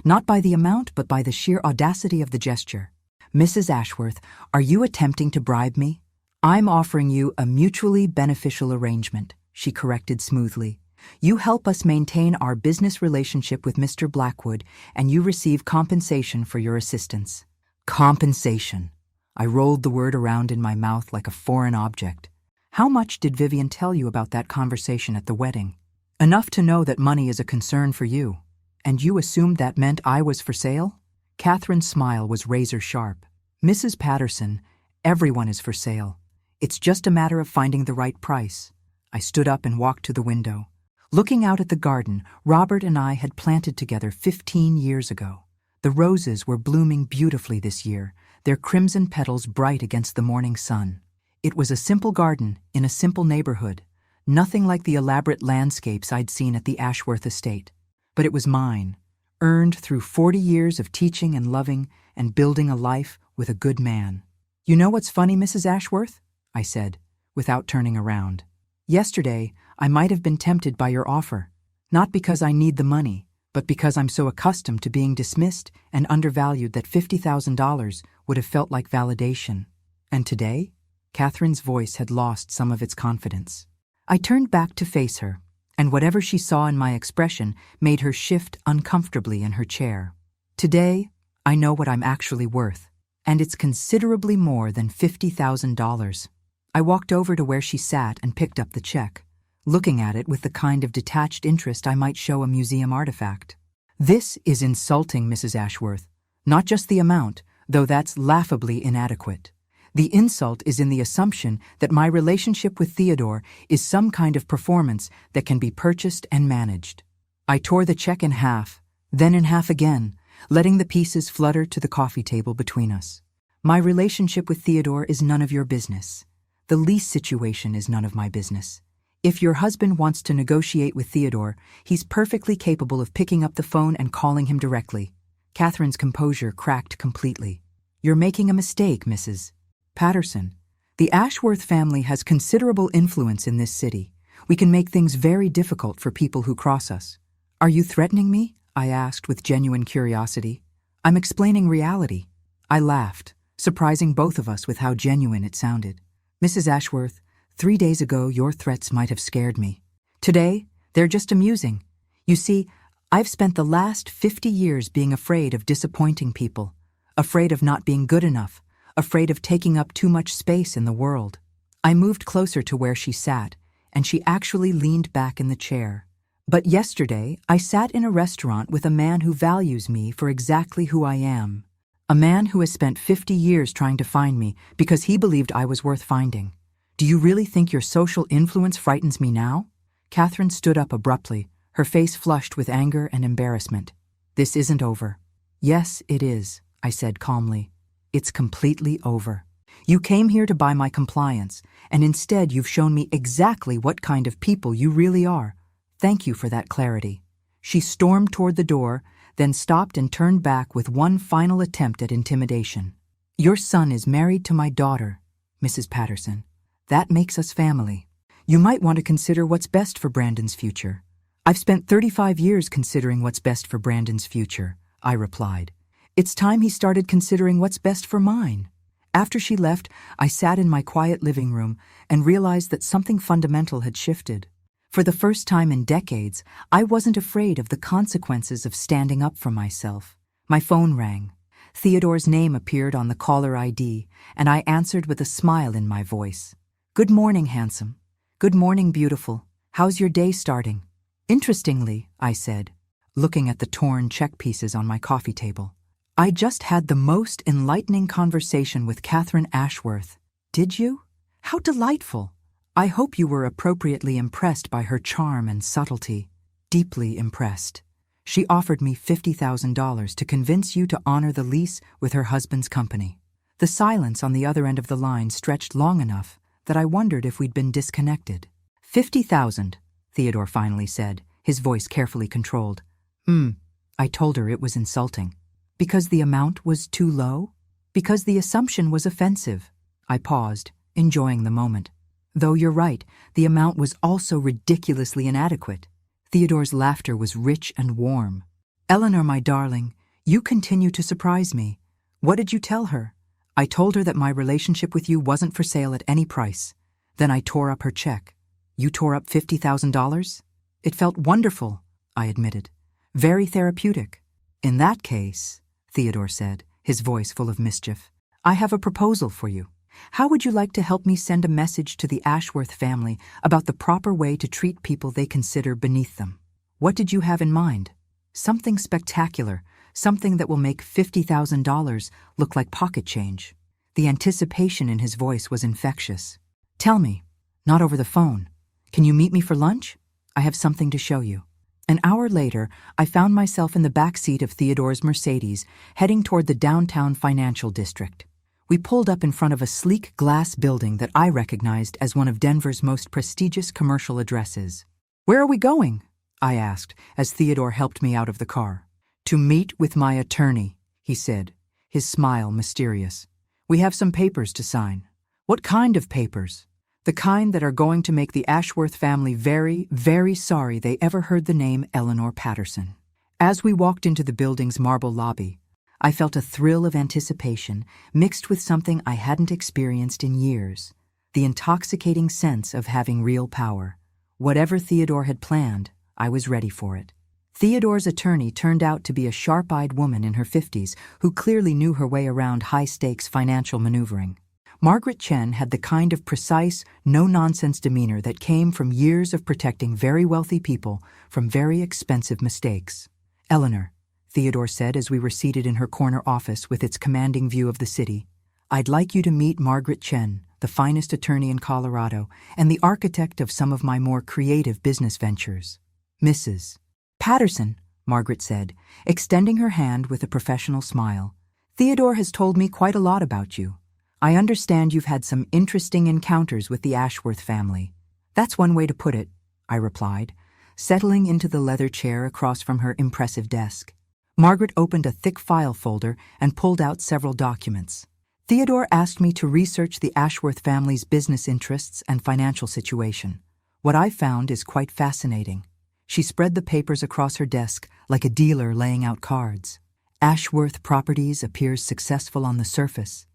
Not by the amount, but by the sheer audacity of the gesture. Mrs. Ashworth, are you attempting to bribe me? I'm offering you a mutually beneficial arrangement, she corrected smoothly. You help us maintain our business relationship with Mr. Blackwood, and you receive compensation for your assistance. Compensation. I rolled the word around in my mouth like a foreign object. How much did Vivian tell you about that conversation at the wedding? Enough to know that money is a concern for you. And you assumed that meant I was for sale? Catherine's smile was razor sharp. Mrs. Patterson, everyone is for sale. It's just a matter of finding the right price. I stood up and walked to the window. Looking out at the garden Robert and I had planted together 15 years ago. The roses were blooming beautifully this year, their crimson petals bright against the morning sun. It was a simple garden in a simple neighborhood, nothing like the elaborate landscapes I'd seen at the Ashworth estate. But it was mine, earned through 40 years of teaching and loving and building a life with a good man. You know what's funny, Mrs. Ashworth? I said, without turning around. Yesterday, I might have been tempted by your offer, not because I need the money, but because I'm so accustomed to being dismissed and undervalued that $50,000 would have felt like validation. And today? Catherine's voice had lost some of its confidence. I turned back to face her, and whatever she saw in my expression made her shift uncomfortably in her chair. Today, I know what I'm actually worth, and it's considerably more than $50,000. I walked over to where she sat and picked up the check, looking at it with the kind of detached interest I might show a museum artifact. This is insulting, Mrs. Ashworth. Not just the amount, though that's laughably inadequate. The insult is in the assumption that my relationship with Theodore is some kind of performance that can be purchased and managed. I tore the check in half, then in half again, letting the pieces flutter to the coffee table between us. My relationship with Theodore is none of your business. The lease situation is none of my business. If your husband wants to negotiate with Theodore, he's perfectly capable of picking up the phone and calling him directly. Catherine's composure cracked completely. You're making a mistake, Mrs. Patterson. The Ashworth family has considerable influence in this city. We can make things very difficult for people who cross us. Are you threatening me? I asked with genuine curiosity. I'm explaining reality. I laughed, surprising both of us with how genuine it sounded. Mrs. Ashworth, 3 days ago your threats might have scared me. Today, they're just amusing. You see, I've spent the last 50 years being afraid of disappointing people, afraid of not being good enough, afraid of taking up too much space in the world. I moved closer to where she sat, and she actually leaned back in the chair. But yesterday, I sat in a restaurant with a man who values me for exactly who I am. A man who has spent 50 years trying to find me because he believed I was worth finding. Do you really think your social influence frightens me now? Catherine stood up abruptly, her face flushed with anger and embarrassment. This isn't over. Yes, it is, I said calmly. It's completely over. You came here to buy my compliance, and instead you've shown me exactly what kind of people you really are. Thank you for that clarity. She stormed toward the door, then stopped and turned back with one final attempt at intimidation. Your son is married to my daughter, Mrs. Patterson. That makes us family. You might want to consider what's best for Brandon's future. I've spent 35 years considering what's best for Brandon's future, I replied. It's time he started considering what's best for mine. After she left, I sat in my quiet living room and realized that something fundamental had shifted. For the first time in decades, I wasn't afraid of the consequences of standing up for myself. My phone rang. Theodore's name appeared on the caller ID, and I answered with a smile in my voice. Good morning, handsome. Good morning, beautiful. How's your day starting? Interestingly, I said, looking at the torn check pieces on my coffee table. I just had the most enlightening conversation with Catherine Ashworth. Did you? How delightful. I hope you were appropriately impressed by her charm and subtlety. Deeply impressed. She offered me $50,000 to convince you to honor the lease with her husband's company. The silence on the other end of the line stretched long enough that I wondered if we'd been disconnected. $50,000, Theodore finally said, his voice carefully controlled. I told her it was insulting. Because the amount was too low? Because the assumption was offensive. I paused, enjoying the moment. Though you're right, the amount was also ridiculously inadequate. Theodore's laughter was rich and warm. Eleanor, my darling, you continue to surprise me. What did you tell her? I told her that my relationship with you wasn't for sale at any price. Then I tore up her check. You tore up $50,000? It felt wonderful, I admitted. Very therapeutic. In that case, Theodore said, his voice full of mischief, I have a proposal for you. How would you like to help me send a message to the Ashworth family about the proper way to treat people they consider beneath them? What did you have in mind? Something spectacular, something that will make $50,000 look like pocket change. The anticipation in his voice was infectious. Tell me, not over the phone. Can you meet me for lunch? I have something to show you. An hour later, I found myself in the back seat of Theodore's Mercedes, heading toward the downtown financial district. We pulled up in front of a sleek glass building that I recognized as one of Denver's most prestigious commercial addresses. Where are we going? I asked, as Theodore helped me out of the car. To meet with my attorney, he said, his smile mysterious. We have some papers to sign. What kind of papers? The kind that are going to make the Ashworth family very, very sorry they ever heard the name Eleanor Patterson. As we walked into the building's marble lobby, I felt a thrill of anticipation mixed with something I hadn't experienced in years, the intoxicating sense of having real power. Whatever Theodore had planned, I was ready for it. Theodore's attorney turned out to be a sharp-eyed woman in her 50s who clearly knew her way around high-stakes financial maneuvering. Margaret Chen had the kind of precise, no-nonsense demeanor that came from years of protecting very wealthy people from very expensive mistakes. Eleanor, Theodore said as we were seated in her corner office with its commanding view of the city, I'd like you to meet Margaret Chen, the finest attorney in Colorado and the architect of some of my more creative business ventures. Mrs. Patterson, Margaret said, extending her hand with a professional smile. Theodore has told me quite a lot about you. I understand you've had some interesting encounters with the Ashworth family. That's one way to put it, I replied, settling into the leather chair across from her impressive desk. Margaret opened a thick file folder and pulled out several documents. Theodore asked me to research the Ashworth family's business interests and financial situation. What I found is quite fascinating. She spread the papers across her desk like a dealer laying out cards. Ashworth Properties appears successful on the surface,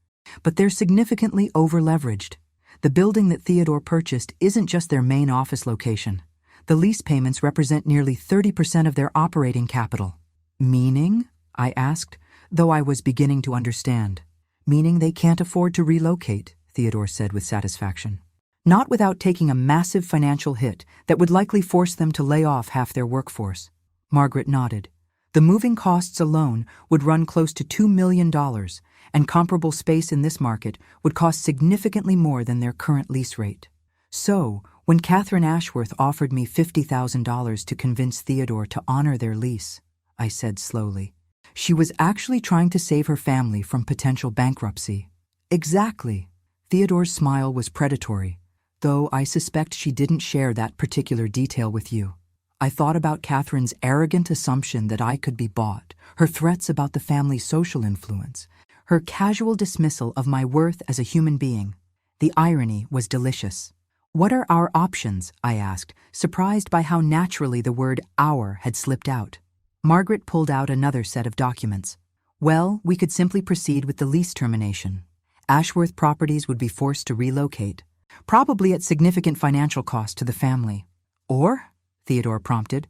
but they're significantly over-leveraged. The building that Theodore purchased isn't just their main office location. The lease payments represent nearly 30% of their operating capital. Meaning? I asked, though I was beginning to understand. Meaning they can't afford to relocate, Theodore said with satisfaction. Not without taking a massive financial hit that would likely force them to lay off half their workforce. Margaret nodded. The moving costs alone would run close to $2 million, and comparable space in this market would cost significantly more than their current lease rate. So, when Catherine Ashworth offered me $50,000 to convince Theodore to honor their lease, I said slowly, she was actually trying to save her family from potential bankruptcy. Exactly. Theodore's smile was predatory, though I suspect she didn't share that particular detail with you. I thought about Catherine's arrogant assumption that I could be bought, her threats about the family's social influence, her casual dismissal of my worth as a human being. The irony was delicious. What are our options? I asked, surprised by how naturally the word "our" had slipped out. Margaret pulled out another set of documents. Well, we could simply proceed with the lease termination. Ashworth Properties would be forced to relocate, probably at significant financial cost to the family. Or, Theodore prompted,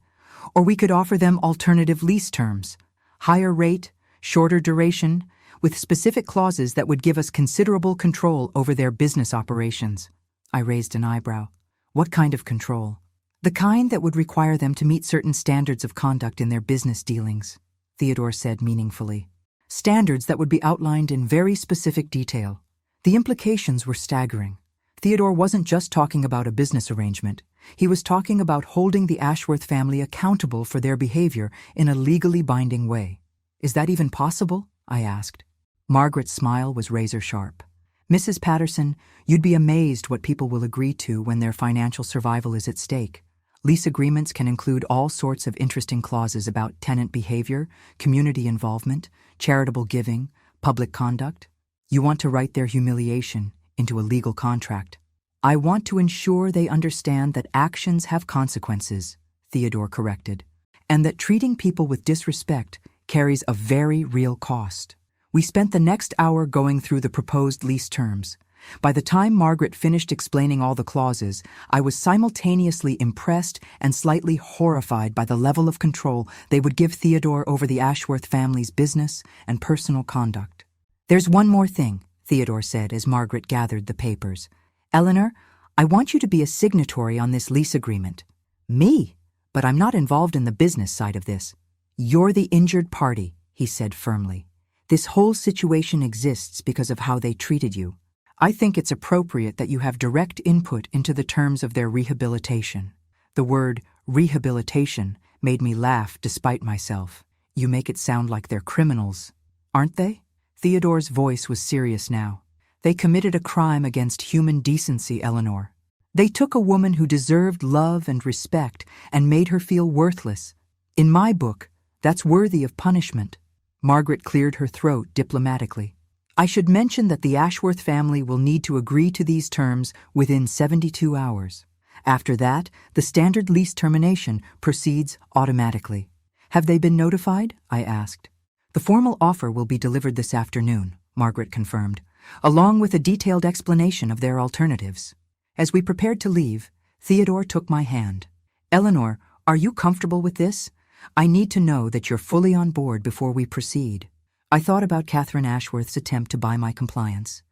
or we could offer them alternative lease terms, higher rate, shorter duration, with specific clauses that would give us considerable control over their business operations. I raised an eyebrow. What kind of control? The kind that would require them to meet certain standards of conduct in their business dealings, Theodore said meaningfully. Standards that would be outlined in very specific detail. The implications were staggering. Theodore wasn't just talking about a business arrangement. He was talking about holding the Ashworth family accountable for their behavior in a legally binding way. Is that even possible? I asked. Margaret's smile was razor-sharp. Mrs. Patterson, you'd be amazed what people will agree to when their financial survival is at stake. Lease agreements can include all sorts of interesting clauses about tenant behavior, community involvement, charitable giving, public conduct. You want to write their humiliation into a legal contract. I want to ensure they understand that actions have consequences, Theodore corrected, and that treating people with disrespect carries a very real cost. We spent the next hour going through the proposed lease terms. By the time Margaret finished explaining all the clauses, I was simultaneously impressed and slightly horrified by the level of control they would give Theodore over the Ashworth family's business and personal conduct. "There's one more thing," Theodore said as Margaret gathered the papers. "Eleanor, I want you to be a signatory on this lease agreement." "Me? But I'm not involved in the business side of this." "You're the injured party," he said firmly. "This whole situation exists because of how they treated you. I think it's appropriate that you have direct input into the terms of their rehabilitation." The word rehabilitation made me laugh despite myself. "You make it sound like they're criminals, aren't they?" Theodore's voice was serious now. "They committed a crime against human decency, Eleanor. They took a woman who deserved love and respect and made her feel worthless. In my book, that's worthy of punishment." Margaret cleared her throat diplomatically. "I should mention that the Ashworth family will need to agree to these terms within 72 hours. After that, the standard lease termination proceeds automatically." "Have they been notified?" I asked. "The formal offer will be delivered this afternoon," Margaret confirmed, along with a detailed explanation of their alternatives. As we prepared to leave, Theodore took my hand. "Eleanor, are you comfortable with this? I need to know that you're fully on board before we proceed." I thought about Catherine Ashworth's attempt to buy my compliance.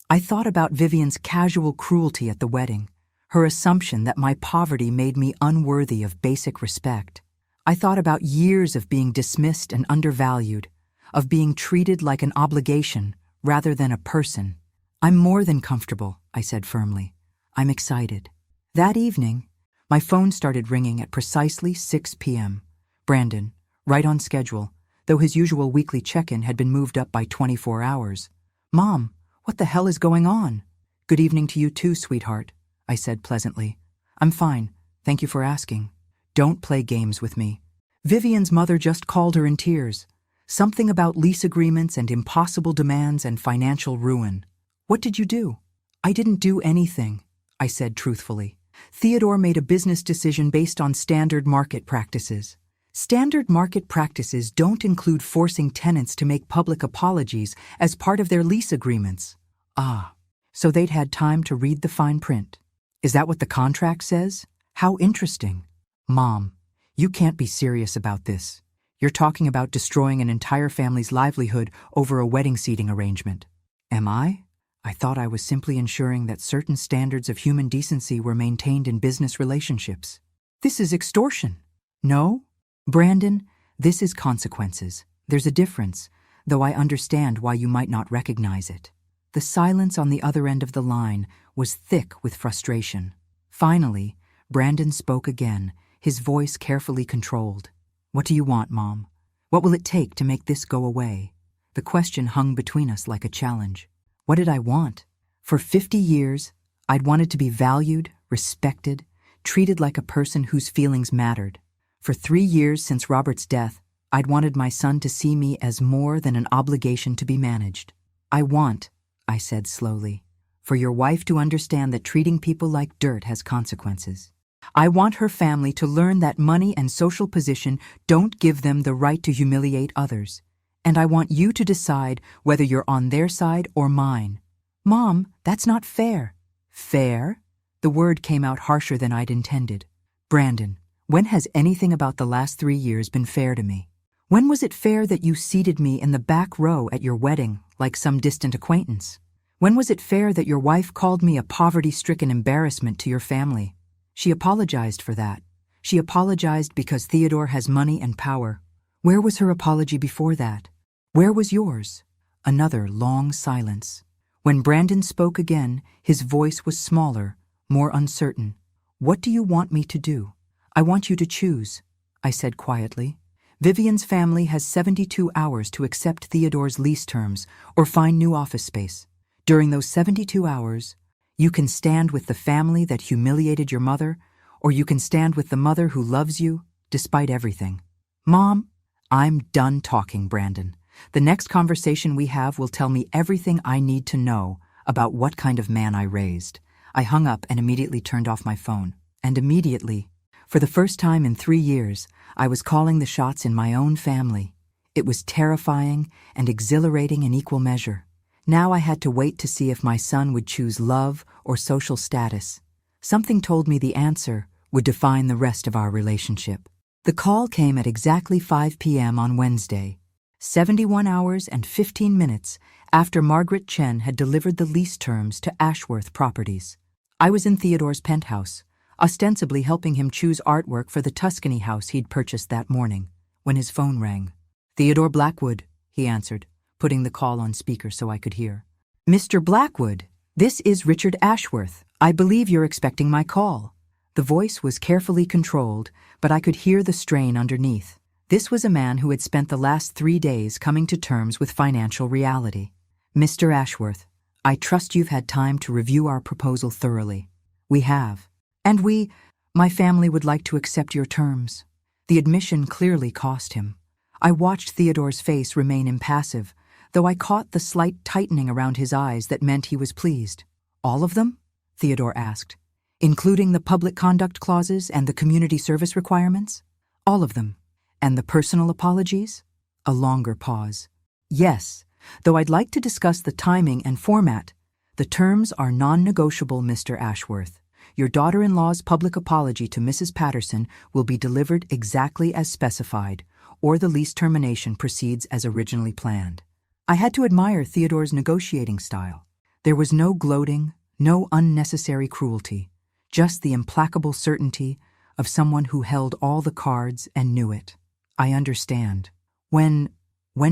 I thought about Vivian's casual cruelty at the wedding, her assumption that my poverty made me unworthy of basic respect. I thought about years of being dismissed and undervalued, of being treated like an obligation rather than a person. "I'm more than comfortable," I said firmly. "I'm excited." That evening, my phone started ringing at precisely 6 p.m. Brandon, right on schedule, though his usual weekly check-in had been moved up by 24 hours. "Mom, what the hell is going on?" "Good evening to you too, sweetheart," I said pleasantly. "I'm fine, thank you for asking." "Don't play games with me. Vivian's mother just called her in tears. Something about lease agreements and impossible demands and financial ruin." "What did you do?" "I didn't do anything," I said truthfully. "Theodore made a business decision based on standard market practices. Standard market practices don't include forcing tenants to make public apologies as part of their lease agreements." "Ah, so they'd had time to read the fine print. Is that what the contract says? How interesting." "Mom, you can't be serious about this. You're talking about destroying an entire family's livelihood over a wedding seating arrangement." "Am I? I thought I was simply ensuring that certain standards of human decency were maintained in business relationships." "This is extortion." "No? Brandon, this is consequences. There's a difference, though I understand why you might not recognize it." The silence on the other end of the line was thick with frustration. Finally, Brandon spoke again, his voice carefully controlled. "What do you want, Mom? What will it take to make this go away?" The question hung between us like a challenge. What did I want? For 50 years, I'd wanted to be valued, respected, treated like a person whose feelings mattered. For 3 years since Robert's death, I'd wanted my son to see me as more than an obligation to be managed. "I want," I said slowly, "for your wife to understand that treating people like dirt has consequences. I want her family to learn that money and social position don't give them the right to humiliate others. And I want you to decide whether you're on their side or mine." "Mom, that's not fair." "Fair?" The word came out harsher than I'd intended. "Brandon, when has anything about the last 3 years been fair to me? When was it fair that you seated me in the back row at your wedding like some distant acquaintance? When was it fair that your wife called me a poverty-stricken embarrassment to your family? She apologized for that. She apologized because Theodore has money and power. Where was her apology before that? Where was yours?" Another long silence. When Brandon spoke again, his voice was smaller, more uncertain. "What do you want me to do?" "I want you to choose," I said quietly. "Vivian's family has 72 hours to accept Theodore's lease terms or find new office space. During those 72 hours, you can stand with the family that humiliated your mother, or you can stand with the mother who loves you despite everything." "Mom, I'm done talking, Brandon. The next conversation we have will tell me everything I need to know about what kind of man I raised." I hung up and immediately turned off my phone. And immediately, for the first time in 3 years, I was calling the shots in my own family. It was terrifying and exhilarating in equal measure. Now I had to wait to see if my son would choose love or social status. Something told me the answer would define the rest of our relationship. The call came at exactly 5 p.m. on Wednesday, 71 hours and 15 minutes after Margaret Chen had delivered the lease terms to Ashworth Properties. I was in Theodore's penthouse, ostensibly helping him choose artwork for the Tuscany house he'd purchased that morning, when his phone rang. "Theodore Blackwood," he answered, putting the call on speaker so I could hear. "Mr. Blackwood, this is Richard Ashworth. I believe you're expecting my call." The voice was carefully controlled, but I could hear the strain underneath. This was a man who had spent the last 3 days coming to terms with financial reality. "Mr. Ashworth, I trust you've had time to review our proposal thoroughly." "We have. And my family would like to accept your terms." The admission clearly cost him. I watched Theodore's face remain impassive, though I caught the slight tightening around his eyes that meant he was pleased. "All of them?" Theodore asked. "Including the public conduct clauses and the community service requirements?" "All of them." "And the personal apologies?" A longer pause. "Yes, though I'd like to discuss the timing and format." "The terms are non-negotiable, Mr. Ashworth. Your daughter-in-law's public apology to Mrs. Patterson will be delivered exactly as specified, or the lease termination proceeds as originally planned." I had to admire Theodore's negotiating style. There was no gloating, no unnecessary cruelty, just the implacable certainty of someone who held all the cards and knew it. "I understand. When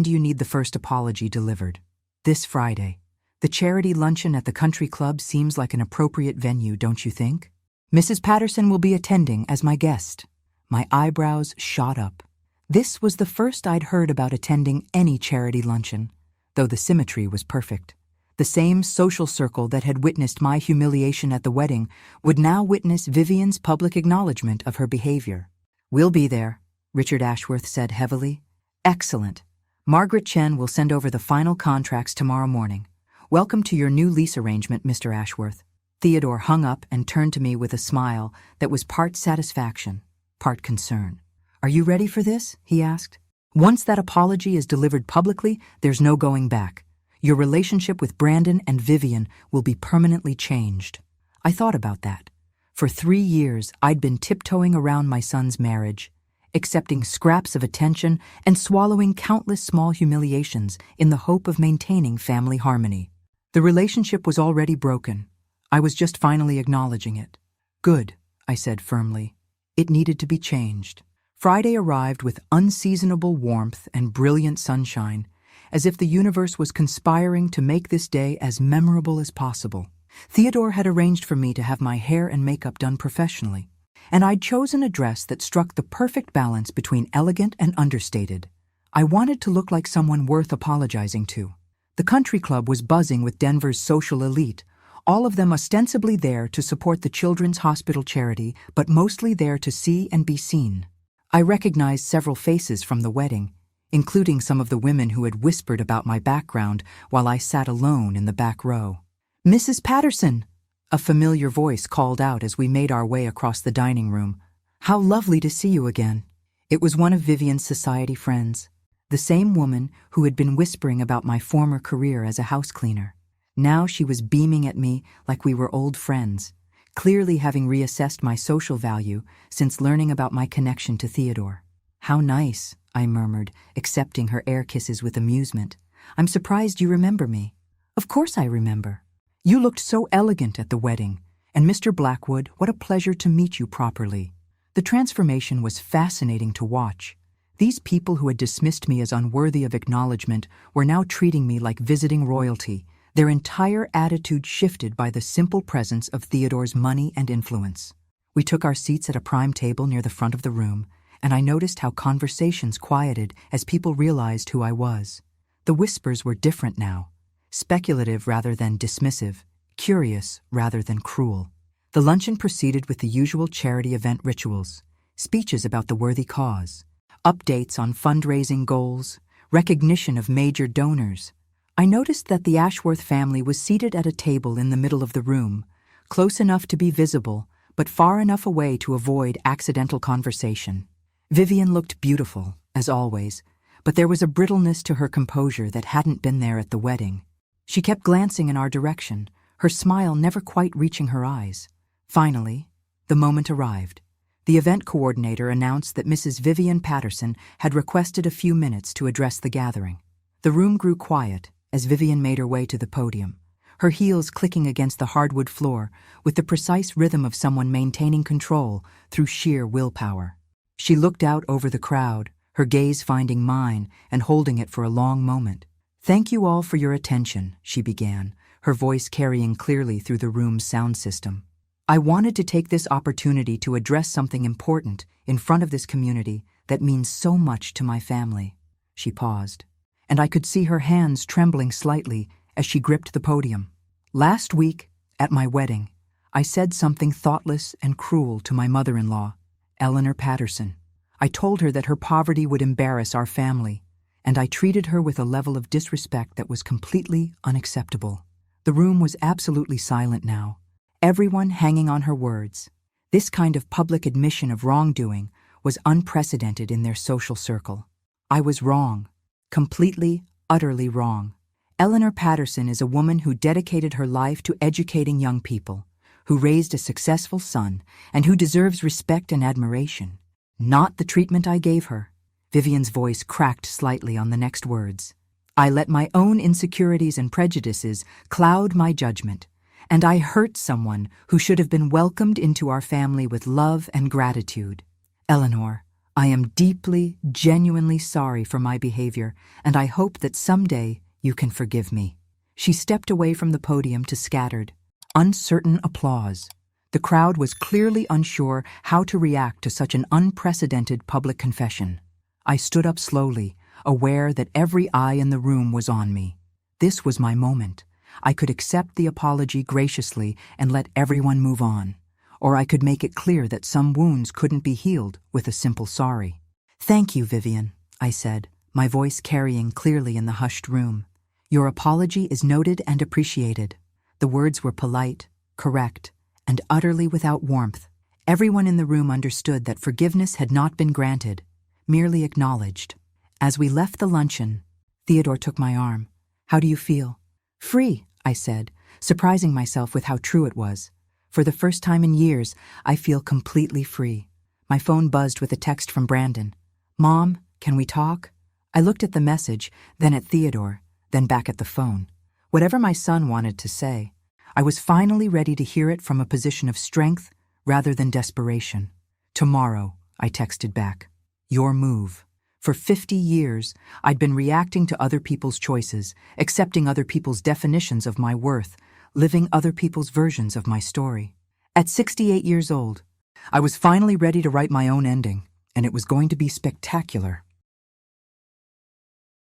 do you need the first apology delivered?" "This Friday. The charity luncheon at the country club seems like an appropriate venue, don't you think?" "Mrs. Patterson will be attending as my guest." My eyebrows shot up. This was the first I'd heard about attending any charity luncheon, though the symmetry was perfect. The same social circle that had witnessed my humiliation at the wedding would now witness Vivian's public acknowledgement of her behavior. "We'll be there," Richard Ashworth said heavily. "Excellent. Margaret Chen will send over the final contracts tomorrow morning. Welcome to your new lease arrangement, Mr. Ashworth." Theodore hung up and turned to me with a smile that was part satisfaction, part concern. "Are you ready for this?" he asked. "Once that apology is delivered publicly, there's no going back. Your relationship with Brandon and Vivian will be permanently changed." I thought about that. For 3 years, I'd been tiptoeing around my son's marriage, accepting scraps of attention and swallowing countless small humiliations in the hope of maintaining family harmony. The relationship was already broken. I was just finally acknowledging it. "Good," I said firmly. It needed to be changed. Friday arrived with unseasonable warmth and brilliant sunshine, as if the universe was conspiring to make this day as memorable as possible. Theodore had arranged for me to have my hair and makeup done professionally, and I'd chosen a dress that struck the perfect balance between elegant and understated. I wanted to look like someone worth apologizing to. The country club was buzzing with Denver's social elite, all of them ostensibly there to support the Children's Hospital charity, but mostly there to see and be seen. I recognized several faces from the wedding, including some of the women who had whispered about my background while I sat alone in the back row. "Mrs. Patterson!" A familiar voice called out as we made our way across the dining room. "How lovely to see you again." It was one of Vivian's society friends, the same woman who had been whispering about my former career as a house cleaner. Now she was beaming at me like we were old friends, clearly having reassessed my social value since learning about my connection to Theodore. "How nice," I murmured, accepting her air kisses with amusement. "I'm surprised you remember me." "Of course I remember. You looked so elegant at the wedding, and Mr. Blackwood, what a pleasure to meet you properly." The transformation was fascinating to watch. These people who had dismissed me as unworthy of acknowledgement were now treating me like visiting royalty, their entire attitude shifted by the simple presence of Theodore's money and influence. We took our seats at a prime table near the front of the room, and I noticed how conversations quieted as people realized who I was. The whispers were different now, speculative rather than dismissive, curious rather than cruel. The luncheon proceeded with the usual charity event rituals, speeches about the worthy cause, updates on fundraising goals, recognition of major donors. I noticed that the Ashworth family was seated at a table in the middle of the room, close enough to be visible, but far enough away to avoid accidental conversation. Vivian looked beautiful, as always, but there was a brittleness to her composure that hadn't been there at the wedding. She kept glancing in our direction, her smile never quite reaching her eyes. Finally, the moment arrived. The event coordinator announced that Mrs. Vivian Patterson had requested a few minutes to address the gathering. The room grew quiet as Vivian made her way to the podium, her heels clicking against the hardwood floor with the precise rhythm of someone maintaining control through sheer willpower. She looked out over the crowd, her gaze finding mine and holding it for a long moment. "Thank you all for your attention," she began, her voice carrying clearly through the room's sound system. "I wanted to take this opportunity to address something important in front of this community that means so much to my family." She paused, and I could see her hands trembling slightly as she gripped the podium. "Last week, at my wedding, I said something thoughtless and cruel to my mother-in-law, Eleanor Patterson. I told her that her poverty would embarrass our family, and I treated her with a level of disrespect that was completely unacceptable." The room was absolutely silent now, everyone hanging on her words. This kind of public admission of wrongdoing was unprecedented in their social circle. I was wrong, completely, utterly wrong. Eleanor Patterson is a woman who dedicated her life to educating young people, who raised a successful son, and who deserves respect and admiration. Not the treatment I gave her. Vivian's voice cracked slightly on the next words. I let my own insecurities and prejudices cloud my judgment, and I hurt someone who should have been welcomed into our family with love and gratitude. Eleanor, I am deeply, genuinely sorry for my behavior, and I hope that someday you can forgive me. She stepped away from the podium to scattered, uncertain applause. The crowd was clearly unsure how to react to such an unprecedented public confession. I stood up slowly, aware that every eye in the room was on me. This was my moment. I could accept the apology graciously and let everyone move on, or I could make it clear that some wounds couldn't be healed with a simple sorry. "Thank you, Vivian," I said, my voice carrying clearly in the hushed room. "Your apology is noted and appreciated." The words were polite, correct, and utterly without warmth. Everyone in the room understood that forgiveness had not been granted, merely acknowledged. As we left the luncheon, Theodore took my arm. "How do you feel?" "Free," I said, surprising myself with how true it was. For the first time in years, I feel completely free. My phone buzzed with a text from Brandon. "Mom, can we talk?" I looked at the message, then at Theodore, then back at the phone. Whatever my son wanted to say, I was finally ready to hear it from a position of strength rather than desperation. "Tomorrow," I texted back. "Your move." For 50 years, I'd been reacting to other people's choices, accepting other people's definitions of my worth, living other people's versions of my story. At 68 years old, I was finally ready to write my own ending, and it was going to be spectacular.